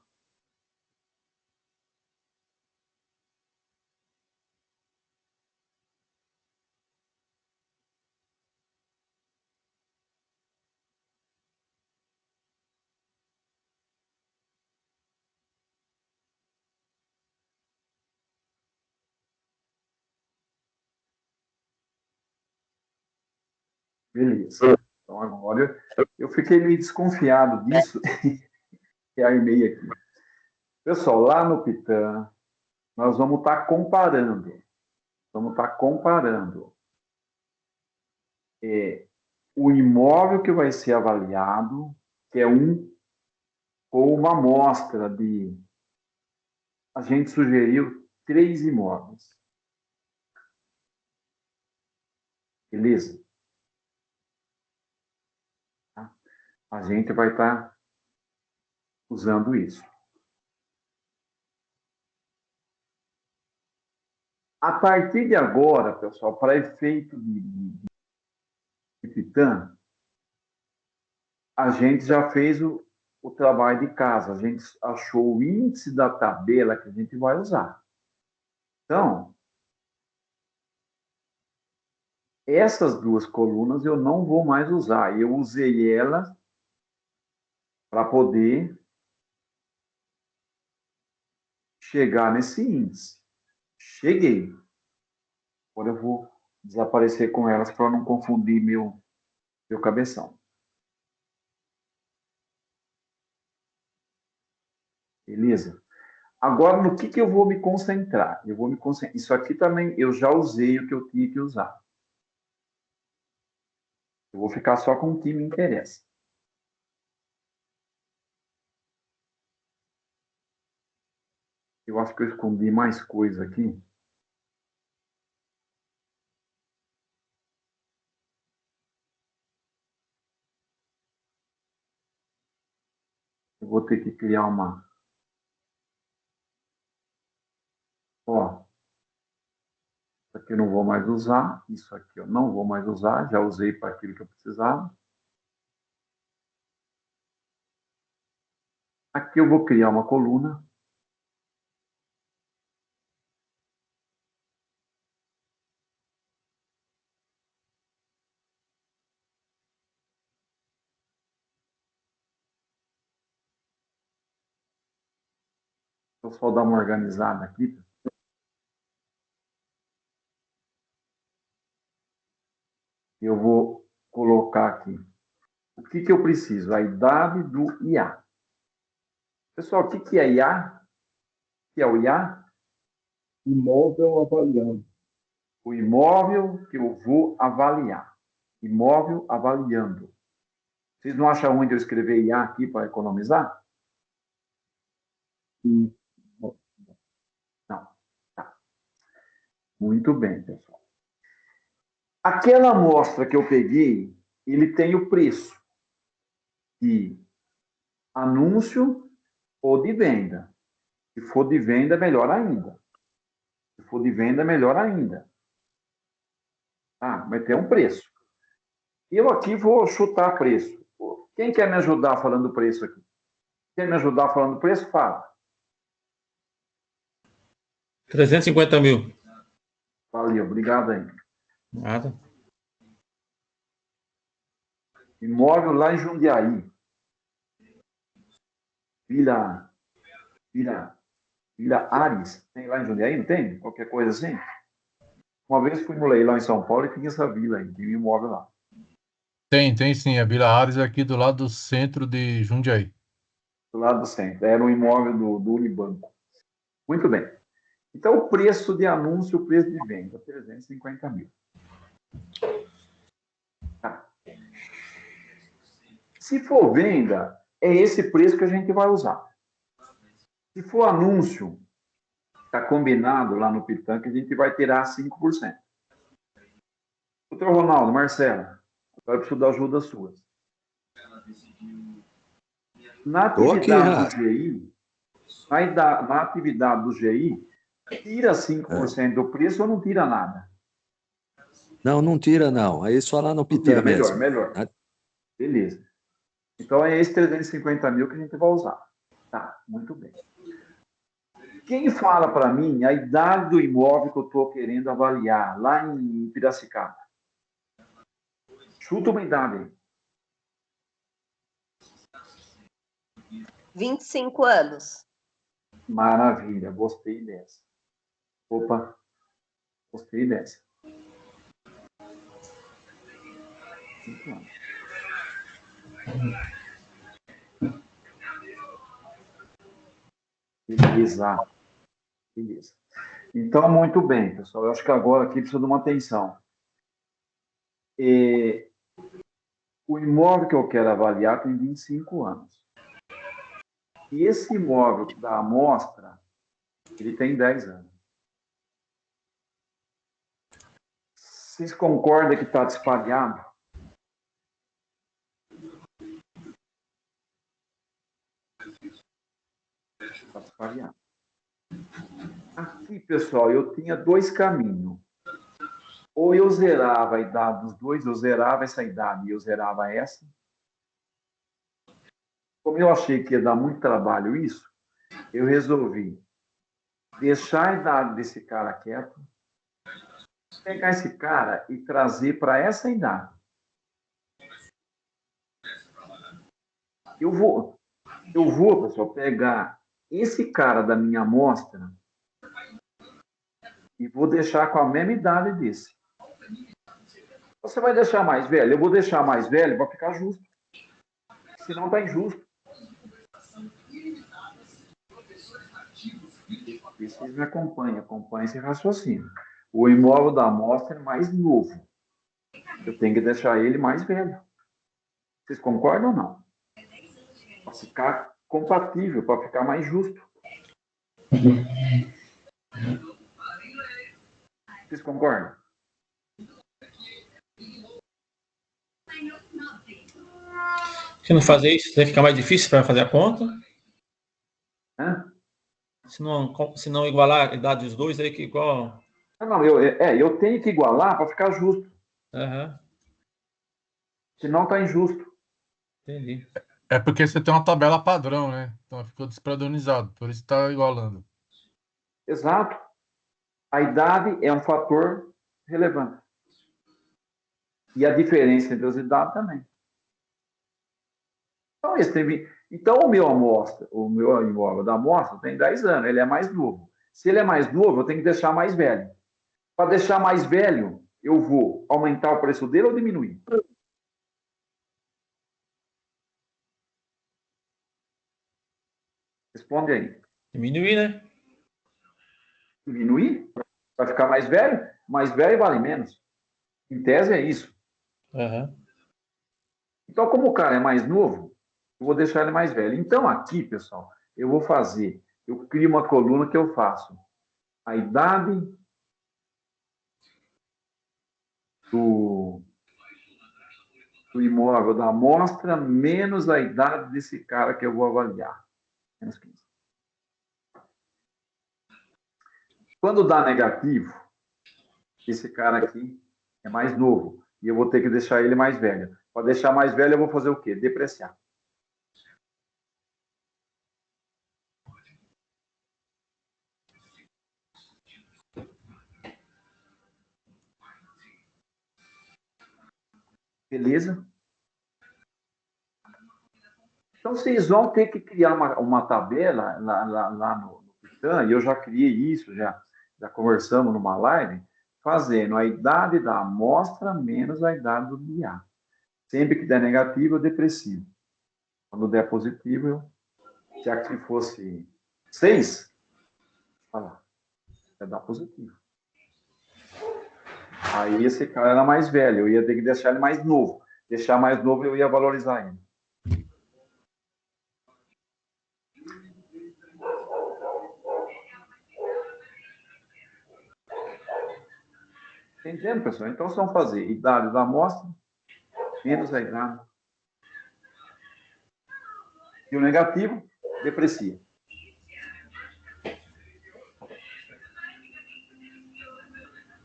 Beleza. Então agora eu fiquei meio desconfiado disso e armei aqui. Pessoal, lá no Pitan, nós vamos estar comparando. Vamos estar comparando o imóvel que vai ser avaliado, que é ou uma amostra de. A gente sugeriu 3 imóveis. Beleza? A gente vai estar usando isso. A partir de agora, pessoal, para efeito de Pitan, a gente já fez o trabalho de casa. A gente achou o índice da tabela que a gente vai usar. Então, essas duas colunas eu não vou mais usar. Eu usei elas para poder chegar nesse índice. Cheguei. Agora eu vou desaparecer com elas para não confundir meu cabeção. Beleza? Agora, no que eu vou me concentrar? Eu vou me concentrar. Isso aqui também eu já usei o que eu tinha que usar. Eu vou ficar só com o que me interessa. Eu acho que eu escondi mais coisa aqui. Eu vou ter que criar uma... Ó, isso aqui eu não vou mais usar. Isso aqui eu não vou mais usar. Já usei para aquilo que eu precisava. Aqui eu vou criar uma coluna. Vou só dar uma organizada aqui. Eu vou colocar aqui. O que eu preciso? A idade do IA. Pessoal, o que é IA? O que é o IA? Imóvel avaliando. O imóvel que eu vou avaliar. Imóvel avaliando. Vocês não acham onde eu escrever IA aqui para economizar? Sim. Não. Tá. Muito bem, pessoal. Aquela amostra que eu peguei, ele tem o preço de anúncio ou de venda. Se for de venda, melhor ainda. Se for de venda, melhor ainda. Ah, vai ter um preço. Eu aqui vou chutar preço. Quem quer me ajudar falando do preço aqui? Quer me ajudar falando do preço? Fala. 350 mil. Valeu, obrigado aí. Nada. Imóvel lá em Jundiaí. Vila Ares. Tem lá em Jundiaí, não tem? Qualquer coisa assim? Uma vez fui no leilão em São Paulo e tinha essa vila aí, tinha um imóvel lá. Tem sim. A Vila Ares é aqui do lado do centro de Jundiaí. Do lado do centro. Era um imóvel do Unibanco. Muito bem. Então, o preço de anúncio, o preço de venda, 350 mil. Tá. Se for venda, é esse preço que a gente vai usar. Se for anúncio, está combinado lá no Pitan que a gente vai tirar 5%. Doutor Ronaldo, Marcela, agora eu preciso da ajuda sua. Na atividade do GI, na atividade do GI, tira 5% do preço ou não tira nada? Não, não tira, não. Aí só lá no Pitan Tira, mesmo. melhor. Beleza. Então é esse 350 mil que a gente vai usar. Tá, muito bem. Quem fala para mim a idade do imóvel que eu estou querendo avaliar lá em Piracicaba? Chuta uma idade aí. 25 anos. Maravilha, gostei dessa. Opa, gostei dessa. 5 anos. Beleza. Beleza. Então, muito bem, pessoal. Eu acho que agora aqui precisa de uma atenção. O imóvel que eu quero avaliar tem 25 anos. E esse imóvel da amostra, ele tem 10 anos. Vocês concordam que está disparado? Está disparado. Aqui, pessoal, eu tinha dois caminhos. Ou eu zerava a idade dos dois, eu zerava essa idade e eu zerava essa. Como eu achei que ia dar muito trabalho isso, eu resolvi deixar a idade desse cara quieto, pegar esse cara e trazer para essa idade. Eu vou, pessoal, pegar esse cara da minha amostra e vou deixar com a mesma idade desse. Você vai deixar mais velho? Eu vou deixar mais velho para ficar justo. Senão está injusto. E vocês me acompanhem esse raciocínio. O imóvel da amostra é mais novo. Eu tenho que deixar ele mais velho. Vocês concordam ou não? Para ficar compatível, para ficar mais justo. Vocês concordam? Se não fazer isso, vai ficar mais difícil para fazer a conta. Hã? Se não igualar a idade dos dois, aí que igual. Não, eu tenho que igualar para ficar justo. Aham, Senão está injusto. entendi. É porque você tem uma tabela padrão, né? Então ficou despadronizado, por isso está igualando. Exato. A idade é um fator relevante. E a diferença entre as idades também. Então, o meu imóvel da amostra tem 10 anos, ele é mais novo. Se ele é mais novo, eu tenho que deixar mais velho. Para deixar mais velho, eu vou aumentar o preço dele ou diminuir? Responde aí. Diminuir, né? Diminuir? Vai ficar mais velho? Mais velho vale menos. Em tese é isso. Aham. Então, como o cara é mais novo, eu vou deixar ele mais velho. Então, aqui, pessoal, eu crio uma coluna que eu faço. A idade do imóvel da amostra menos a idade desse cara que eu vou avaliar. Menos 15. Quando dá negativo, esse cara aqui é mais novo e eu vou ter que deixar ele mais velho. Para deixar mais velho, eu vou fazer o quê? Depreciar. Beleza? Então, vocês vão ter que criar uma tabela lá no Pitan, e eu já criei isso, já conversamos numa live, fazendo a idade da amostra menos a idade do BIA. Sempre que der negativo, eu deprecio. Quando der positivo, se aqui fosse 6, olha lá, vai dar positivo. Aí esse cara era mais velho, eu ia ter que deixar ele mais novo. Deixar mais novo, eu ia valorizar ele. Entendendo, pessoal? Então, vocês vão fazer idade da amostra menos a idade. E o negativo, deprecia.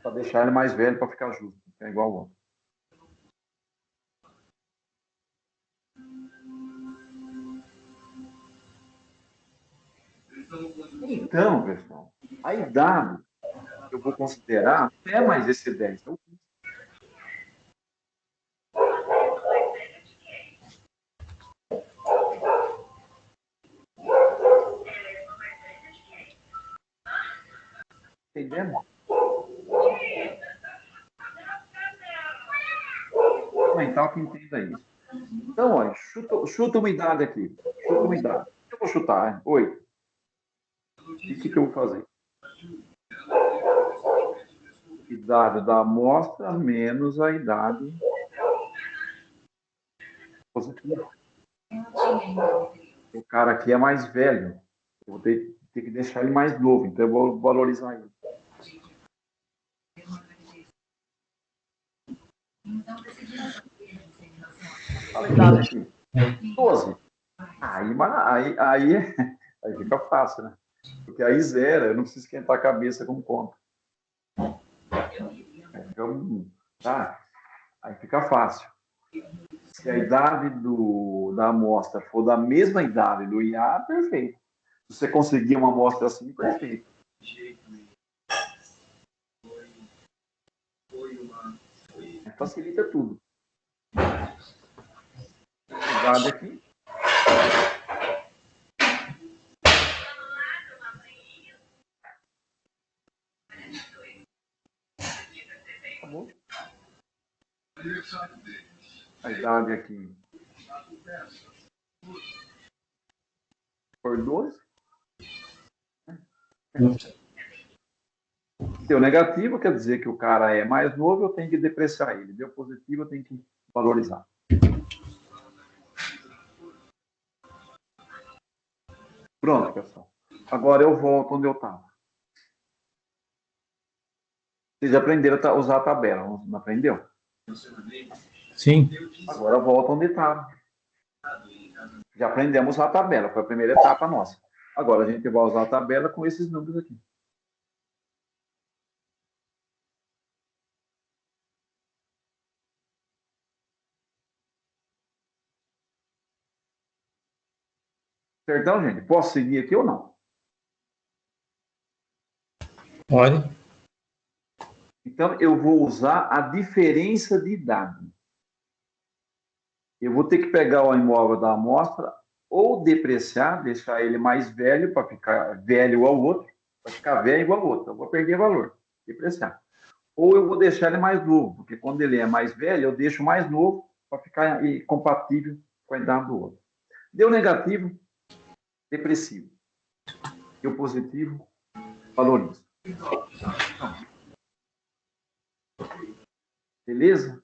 Para deixar ele mais velho, para ficar justo. É igual ao outro. Então, pessoal, a idade que eu vou considerar até mais esse 10. Então, entendendo? Fundamental que entenda isso. Então, olha, chuta uma idade aqui. Chuta uma idade. Eu vou chutar, hein? 8. E o que eu vou fazer? Idade da amostra menos a idade positiva. O cara aqui é mais velho. Eu vou ter que deixar ele mais novo, então eu vou valorizar ele. Olha a idade aqui. 12. Aí fica fácil, né? Porque aí zero, eu não preciso esquentar a cabeça com conta. Tá? Aí fica fácil. Se a idade da amostra for da mesma idade do IA, perfeito. Se você conseguir uma amostra assim, perfeito. Facilita tudo. Idade aqui. Acabou. A idade aqui por 12. Deu negativo, quer dizer que o cara é mais novo, eu tenho que depreciar ele. Deu positivo, eu tenho que valorizar. Pronto, pessoal. Agora eu volto onde eu estava. Vocês já aprenderam a usar a tabela, não aprendeu? Sim. Agora eu volto onde estava. Já aprendemos a usar a tabela, foi a primeira etapa nossa. Agora a gente vai usar a tabela com esses números aqui. Certão, gente? Posso seguir aqui ou não? Pode. Então, eu vou usar a diferença de idade. Eu vou ter que pegar o imóvel da amostra ou depreciar, deixar ele mais velho para ficar velho igual ao outro, para ficar velho igual ao outro. Eu vou perder valor, depreciar. Ou eu vou deixar ele mais novo, porque quando ele é mais velho, eu deixo mais novo para ficar compatível com a idade do outro. Deu negativo, depressivo. Deu positivo, valorizo. Beleza?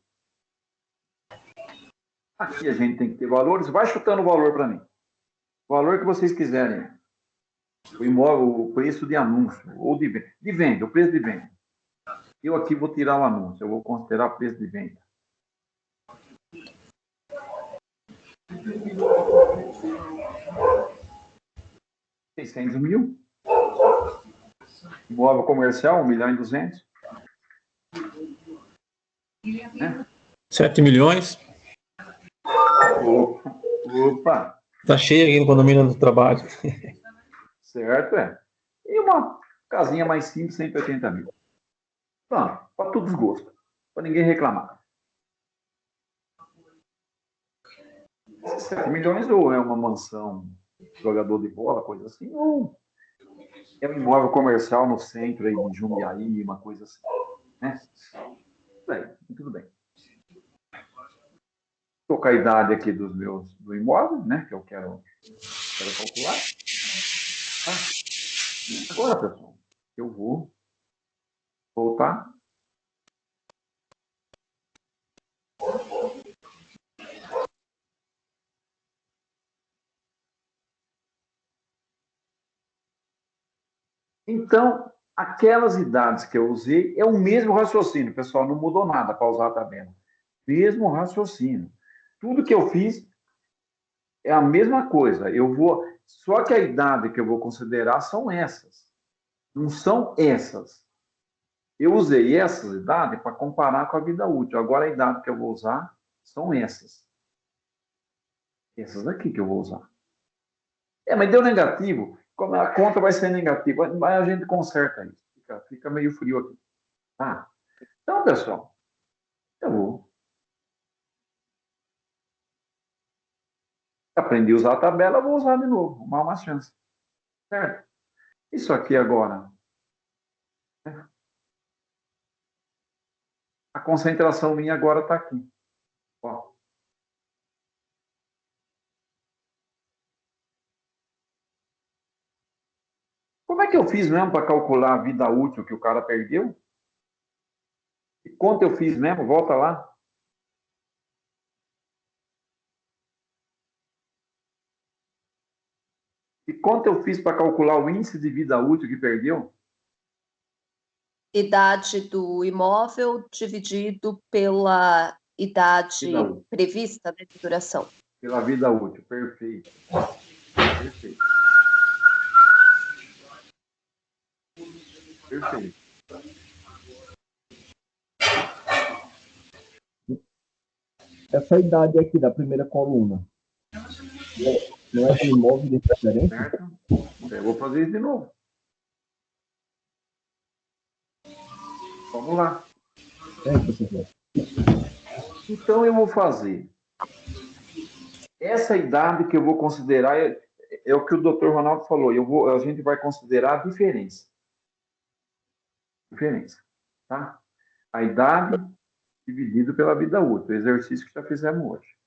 Aqui a gente tem que ter valores. Vai chutando o valor para mim. O valor que vocês quiserem. O imóvel, o preço de anúncio, ou de venda, o preço de venda. Eu aqui vou tirar o anúncio, eu vou considerar o preço de venda. R$600 mil. Imóvel comercial, 1.200.000. Né? 7 milhões. Opa! Tá cheio aqui no condomínio do trabalho. Certo, é. E uma casinha mais simples, 180 mil. Pronto, para todos os gostos. Para ninguém reclamar. 7 milhões ou é uma mansão, jogador de bola, coisa assim, ou é um imóvel comercial no centro aí de Jundiaí, uma coisa assim. Né? Tudo bem. Estou com a idade aqui do imóvel, né? Que eu quero calcular. Agora, pessoal, eu vou voltar. Então, aquelas idades que eu usei é o mesmo raciocínio, pessoal, não mudou nada para usar a tabela. Mesmo raciocínio. Tudo que eu fiz é a mesma coisa. Só que a idade que eu vou considerar são essas. Não são essas. Eu usei essas idades para comparar com a vida útil. Agora a idade que eu vou usar são essas. Essas aqui que eu vou usar. Mas deu negativo. Como a conta vai ser negativa, mas a gente conserta isso. Fica meio frio aqui. Tá? Então, pessoal, eu vou. Aprendi a usar a tabela, vou usar de novo. Uma chance. Certo? Isso aqui agora. A concentração minha agora está aqui. Ó. Como é que eu fiz mesmo para calcular a vida útil que o cara perdeu? E quanto eu fiz mesmo? Volta lá. E quanto eu fiz para calcular o índice de vida útil que perdeu? Idade do imóvel dividido pela idade prevista, né, de duração. Pela vida útil, perfeito. Perfeito. Perfeito. Essa idade aqui da primeira coluna não é do imóvel de preferência? Certo? Eu vou fazer isso de novo. Vamos lá. Professor. Então eu vou fazer essa idade que eu vou considerar é o que o Dr. Ronaldo falou. A gente vai considerar a diferença. Diferença, tá? A idade dividido pela vida útil, o exercício que já fizemos hoje.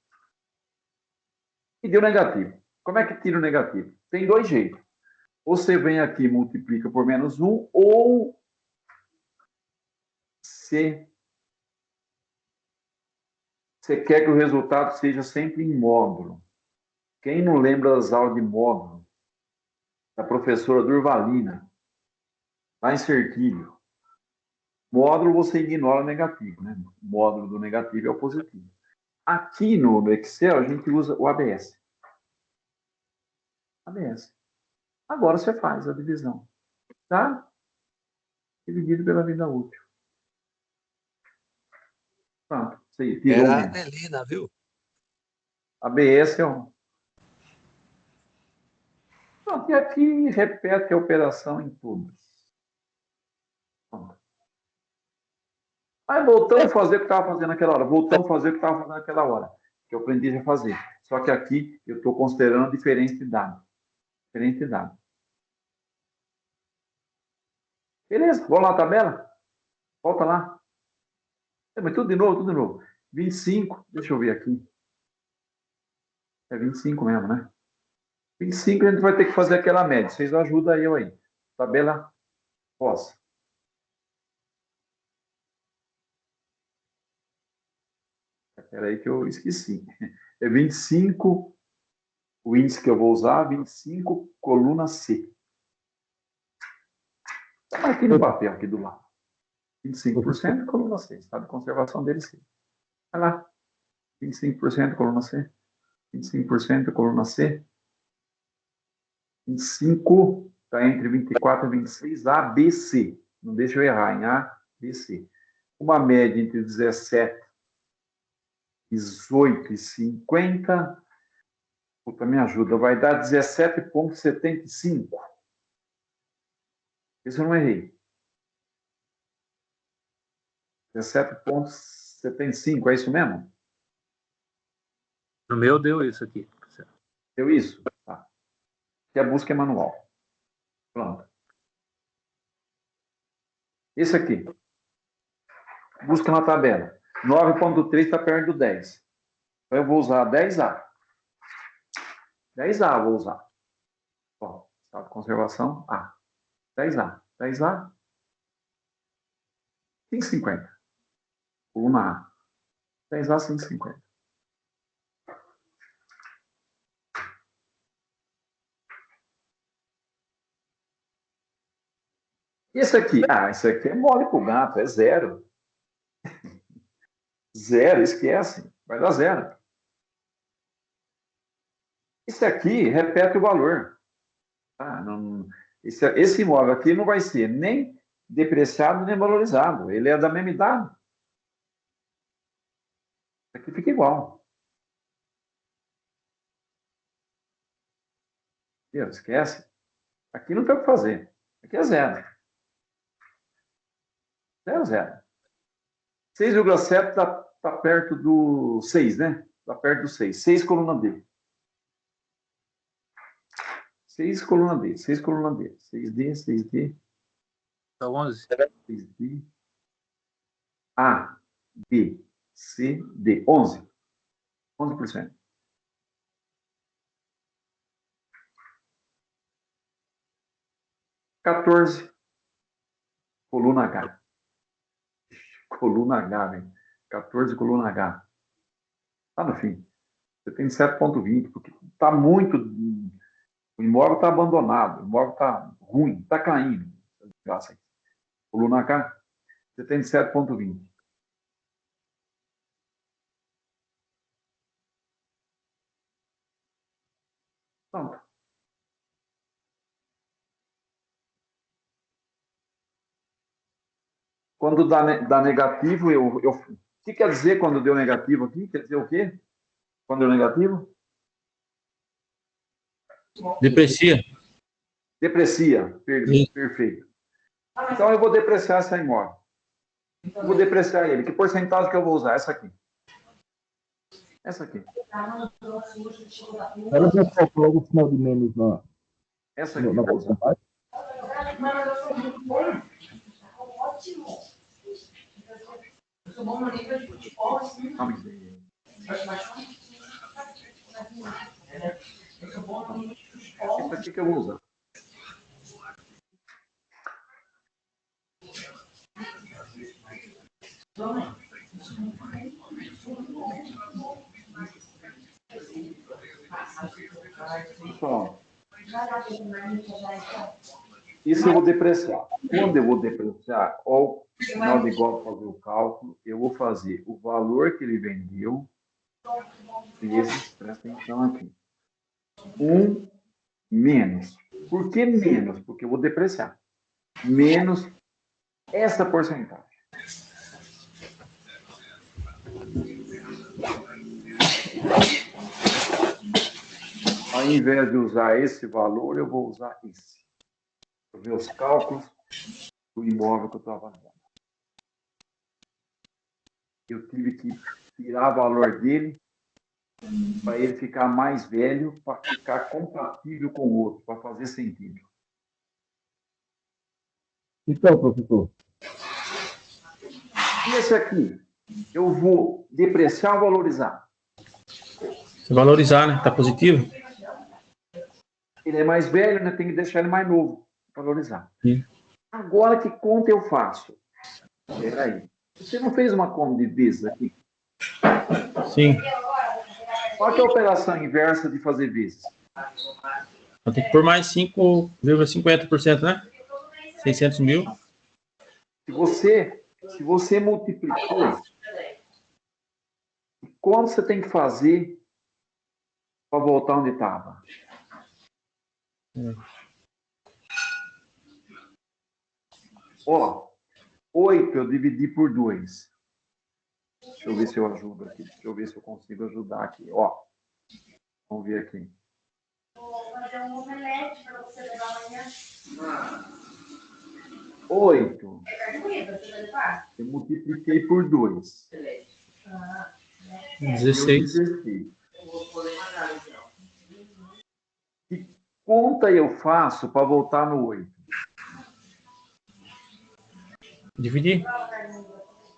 E deu negativo. Como é que tira o negativo? Tem dois jeitos. Ou você vem aqui e multiplica por -1, ou você quer que o resultado seja sempre em módulo. Quem não lembra das aulas de módulo? da professora Durvalina, lá em Serquilho. Módulo você ignora o negativo, né? O módulo do negativo é o positivo. Aqui no Excel a gente usa o ABS. ABS. Agora você faz a divisão, tá? Dividido pela vida útil. Pronto. Você tirou Era a mesmo. Adelina, viu? ABS é um. Pronto, e aqui repete a operação em tudo. Pronto. Aí voltamos a fazer o que estava fazendo naquela hora. Voltamos a fazer o que estava fazendo naquela hora. Que eu aprendi a fazer. Só que aqui eu estou considerando diferente de dado. Diferente de dado. Beleza, vamos lá, tabela? Volta lá. Mas tudo de novo, tudo de novo. 25, deixa eu ver aqui. É 25 mesmo, né? 25 a gente vai ter que fazer aquela média. Vocês ajudam eu aí. Tabela pós. Espera aí que eu esqueci. É 25, o índice que eu vou usar, 25, coluna C. Está aqui no papel, aqui do lado. 25%, coluna C. Estado de conservação dele, C. Vai lá. 25%, coluna C. 25%, coluna C. 25, está entre 24 e 26, A, B, C. Não deixa eu errar, em A, B, C. Uma média entre 17, 18 e 50. Puta, me ajuda. Vai dar 17,75. Isso eu não errei. 17,75, é isso mesmo? No meu deu isso aqui. Deu isso? Tá. Que a busca é manual. Pronto. Esse aqui. Busca na tabela. 9,3 está perto do 10. Então eu vou usar 10A. 10A eu vou usar. Ó, estado de conservação, A. 10A. 10A. 5,50. Coluna A. 10A, 5,50. Esse aqui? Ah, esse aqui é mole pro gato, é zero. Zero, esquece. Vai dar zero. Esse aqui repete o valor. Ah, não, esse imóvel aqui não vai ser nem depreciado nem valorizado. Ele é da mesma idade. Aqui fica igual. Entendeu? Esquece. Aqui não tem o que fazer. Aqui é zero. Zero, zero. 6,7 está perto do 6, né? Está perto do 6. 6 coluna D. 6 coluna D. 6 coluna D. 6D, 6D. Tá 11. 6D. A, B, C, D. 11. 11%. Coluna H. Coluna H, velho. 14, coluna H. Tá no fim. Você tem 7,20, porque tá muito. O imóvel está abandonado, o imóvel está ruim, está caindo. Coluna H, você tem 7,20. Pronto. Quando dá negativo, o que quer dizer quando deu negativo aqui? Quer dizer o quê? Quando deu negativo? Deprecia. Deprecia. Perfeito. Então eu vou depreciar essa imóvel. Eu vou depreciar ele. Que porcentagem que eu vou usar? Essa aqui. Essa aqui. Ela já colocou logo o sinal de menos na, Essa aqui. na Vou usar. porcentagem? Essa aqui que eu vou usar. Pessoal, Isso eu vou depreciar. Quando eu vou depreciar, ó, na hora de igual fazer o cálculo, eu vou fazer o valor que ele vendeu, vezes, presta atenção aqui, 1 menos. Por que menos? Porque eu vou depreciar. Menos essa porcentagem. Ao invés de usar esse valor, eu vou usar esse. Para ver os cálculos do imóvel que eu estou avaliando. Eu tive que tirar o valor dele para ele ficar mais velho, para ficar compatível com o outro, para fazer sentido. Então, professor. E esse aqui, eu vou depreciar ou valorizar? Se valorizar, né? Tá positivo? Ele é mais velho, né? Tem que deixar ele mais novo, valorizar. Sim. Agora, que conta eu faço? Espera aí. Você não fez uma conta de vezes aqui? Sim. Qual que é a operação inversa de fazer vezes? Vou ter que pôr mais 5,50%, né? 600 mil. Se você multiplicou, quanto você tem que fazer para voltar onde estava? Ó, 8 eu dividi por 2. Deixa eu ver se eu ajudo aqui. Deixa eu ver se eu consigo ajudar aqui. Ó, vamos ver aqui. Vou fazer um omelete para você levar amanhã. 8. Eu multipliquei por 2. 16. Que conta eu faço para voltar no 8? Dividir.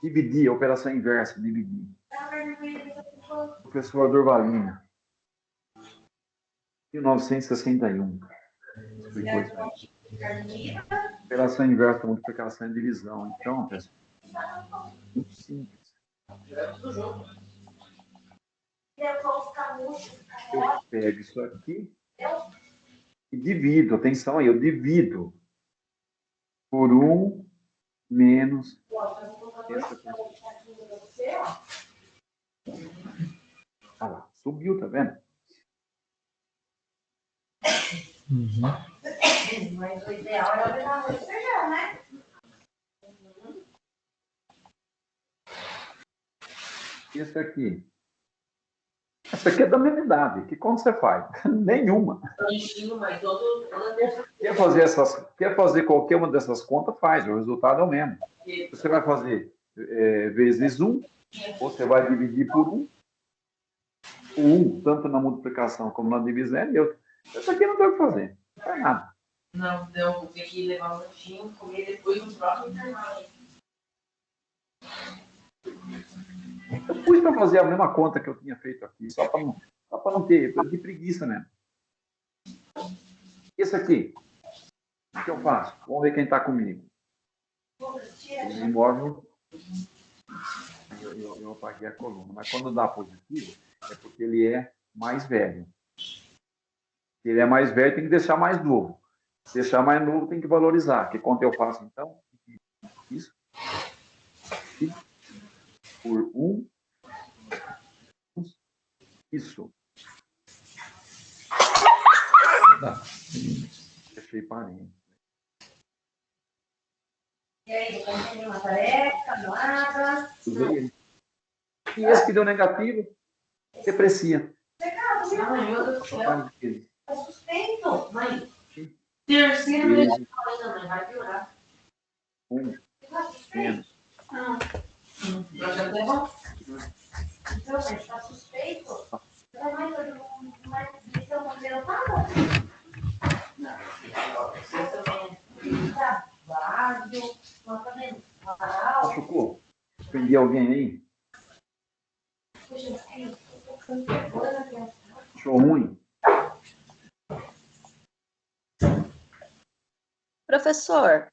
Dividir, a operação inversa, dividir. Professor Dorvalina. 1961. Explicou isso aí. Operação inversa, multiplicação e divisão. Então, pessoal, muito simples. Eu pego isso aqui e divido. Atenção aí, eu divido por 1 menos essa porcentagem. Olha lá, subiu, tá vendo? Uhum. Mas o ideal é levar arroz e feijão, né? Esse aqui. Essa aqui é da mesma idade. Que conta você faz? Nenhuma. Quer fazer qualquer uma dessas contas, faz. O resultado é o mesmo. Você vai fazer vezes 1, você vai dividir por 1. O 1, tanto na multiplicação como na divisão, é neutro. Isso aqui não tem o que fazer. Não faz nada. Não, vou ter que levar um lanchinho, comer depois no próximo intervalo. Eu pus para fazer a mesma conta que eu tinha feito aqui, só para não ter, de preguiça mesmo. Esse aqui, o que eu faço? Vamos ver quem está comigo. O imóvel, eu apaguei a coluna, mas quando dá positivo, é porque ele é mais velho. Se ele é mais velho, tem que deixar mais novo. Se deixar mais novo, tem que valorizar. Que conta eu faço, então? Isso. Por 1. Isso. Tá. Deixei parente. E aí, como tem uma tarefa, nada? E esse que deu negativo, deprecia. Ai, meu Deus do céu. Tá suspeito, mãe. Terceiro mês de ainda, mãe, vai piorar. 1 menos. Já é bom? Então, gente, tá suspeito? Você vai mais missão contratada? Trabalho, nota mensal. Machucou? Prendi alguém aí? Achou ruim? Professor,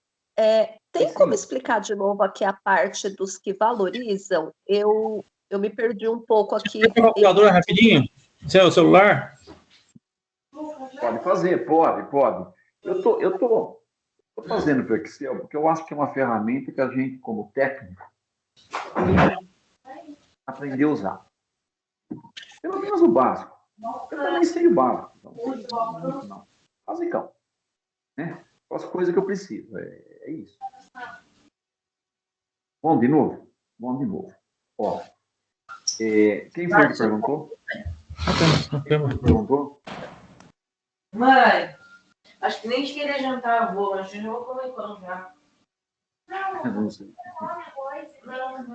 tem como explicar de novo aqui a parte dos que valorizam? Eu me perdi um pouco aqui. Quer calculadora rapidinho? Seu celular? Pode fazer, pode. Eu tô fazendo para o Excel, porque eu acho que é uma ferramenta que a gente, como técnico, aprender a usar. Pelo menos o básico. Eu também sei o básico. Então, muito não. Basicão. Né? As coisas que eu preciso. É isso. Bom, de novo? Bom, de novo. Ó, quem foi que perguntou? Quem perguntou? Mãe, acho que nem queria jantar, avô. Acho que já vou comer pão já. Não sei.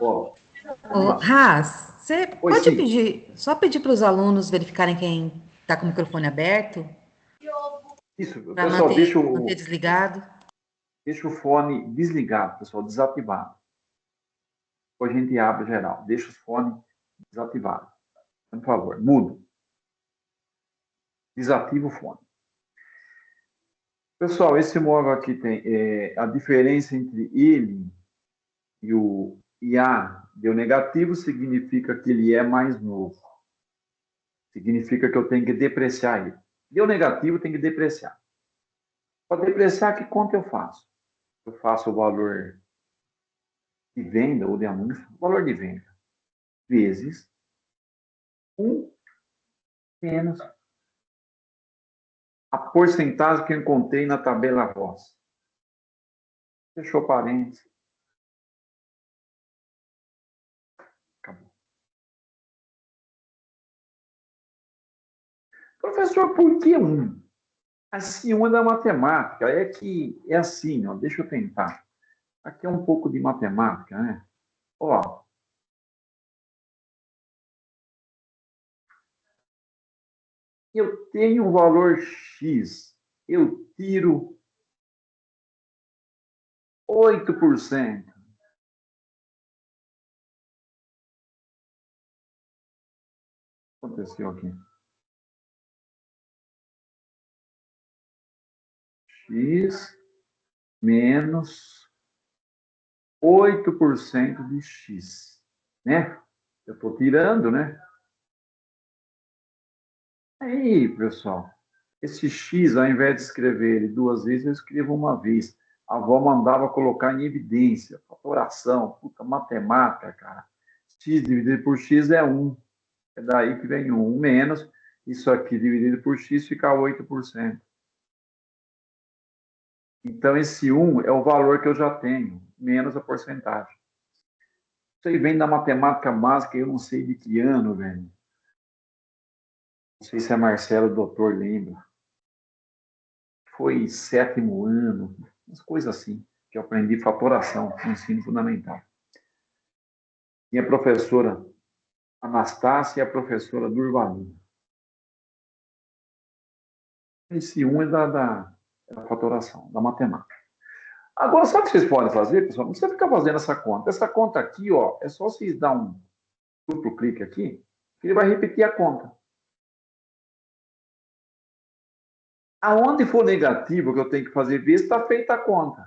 Ó, Ô, Ras, você Oi, pode sim. pedir para os alunos verificarem quem está com o microfone aberto, Isso, para pessoal, manter desligado? deixa o fone desligado, pessoal, desativado. Depois a gente abre geral. Deixa os fones desativados. Por favor, muda. Desativa o fone. Pessoal, esse móvel aqui tem a diferença entre ele e o IA deu negativo, significa que ele é mais novo. Significa que eu tenho que depreciar ele. Deu negativo, tem que depreciar. Para depreciar, que conta eu faço? Eu faço o valor de venda ou de anúncio, o valor de venda, vezes 1 menos a porcentagem que eu encontrei na tabela ROS. Fechou parênteses. Acabou. Professor, por que 1? Assim, 1 é da matemática. É que é assim, ó, deixa eu tentar. Aqui é um pouco de matemática, né? Ó, eu tenho um valor X, eu tiro 8%. O que aconteceu aqui? X menos 8% de X, né? Eu estou tirando, né? Aí, pessoal, esse X, ao invés de escrever ele 2 vezes, eu escrevo uma vez. A avó mandava colocar em evidência, fatoração, puta, matemática, cara. X dividido por X é 1. É daí que vem 1. 1 menos, isso aqui dividido por X fica 8%. Então, esse 1 é o valor que eu já tenho, menos a porcentagem. Isso aí vem da matemática básica, eu não sei de que ano, velho. Não sei se a Marcelo, doutor, lembra. Foi 7º ano, umas coisas assim, que eu aprendi fatoração no ensino fundamental. E a professora Anastácia e a professora Durvalina. Esse 1 é da fatoração, da matemática. Agora, sabe o que vocês podem fazer, pessoal? Não precisa ficar fazendo essa conta. Essa conta aqui, ó, é só vocês dar um duplo clique aqui, que ele vai repetir a conta. Aonde for negativo que eu tenho que fazer vezes, está feita a conta.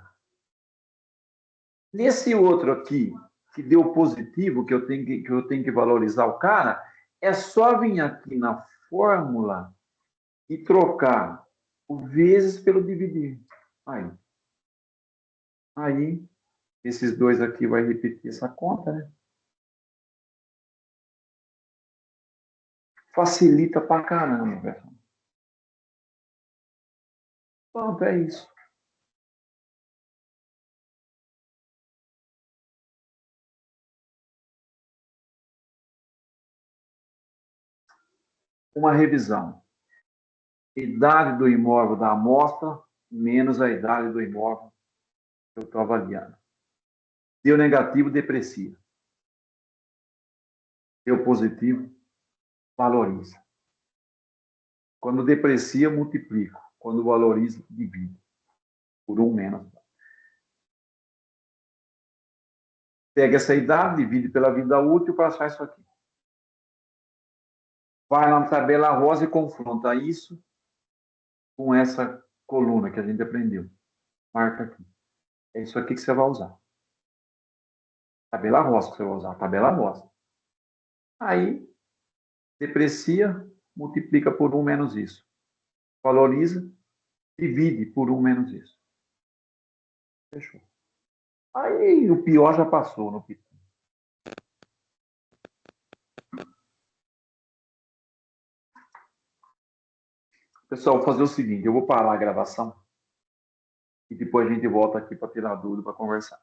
Nesse outro aqui, que deu positivo, que eu tenho que valorizar o cara, é só vir aqui na fórmula e trocar o vezes pelo dividir. Aí, esses dois aqui vai repetir essa conta, né? Facilita pra caramba, pessoal. Pronto, é isso. Uma revisão. Idade do imóvel da amostra menos a idade do imóvel que eu estou avaliando. Deu negativo, deprecia. Deu positivo, valoriza. Quando deprecia, multiplica. Quando valoriza, divide. Por 1 menos. Pega essa idade, divide pela vida útil para achar isso aqui. Vai na tabela rosa e confronta isso com essa coluna que a gente aprendeu. Marca aqui. É isso aqui que você vai usar. Tabela rosa que você vai usar. Tabela rosa. Aí, deprecia, multiplica por 1 menos isso. valoriza, divide por 1 menos isso. Fechou. Aí o pior já passou no Python. Pessoal, vou fazer o seguinte, eu vou parar a gravação e depois a gente volta aqui para tirar dúvida, para conversar.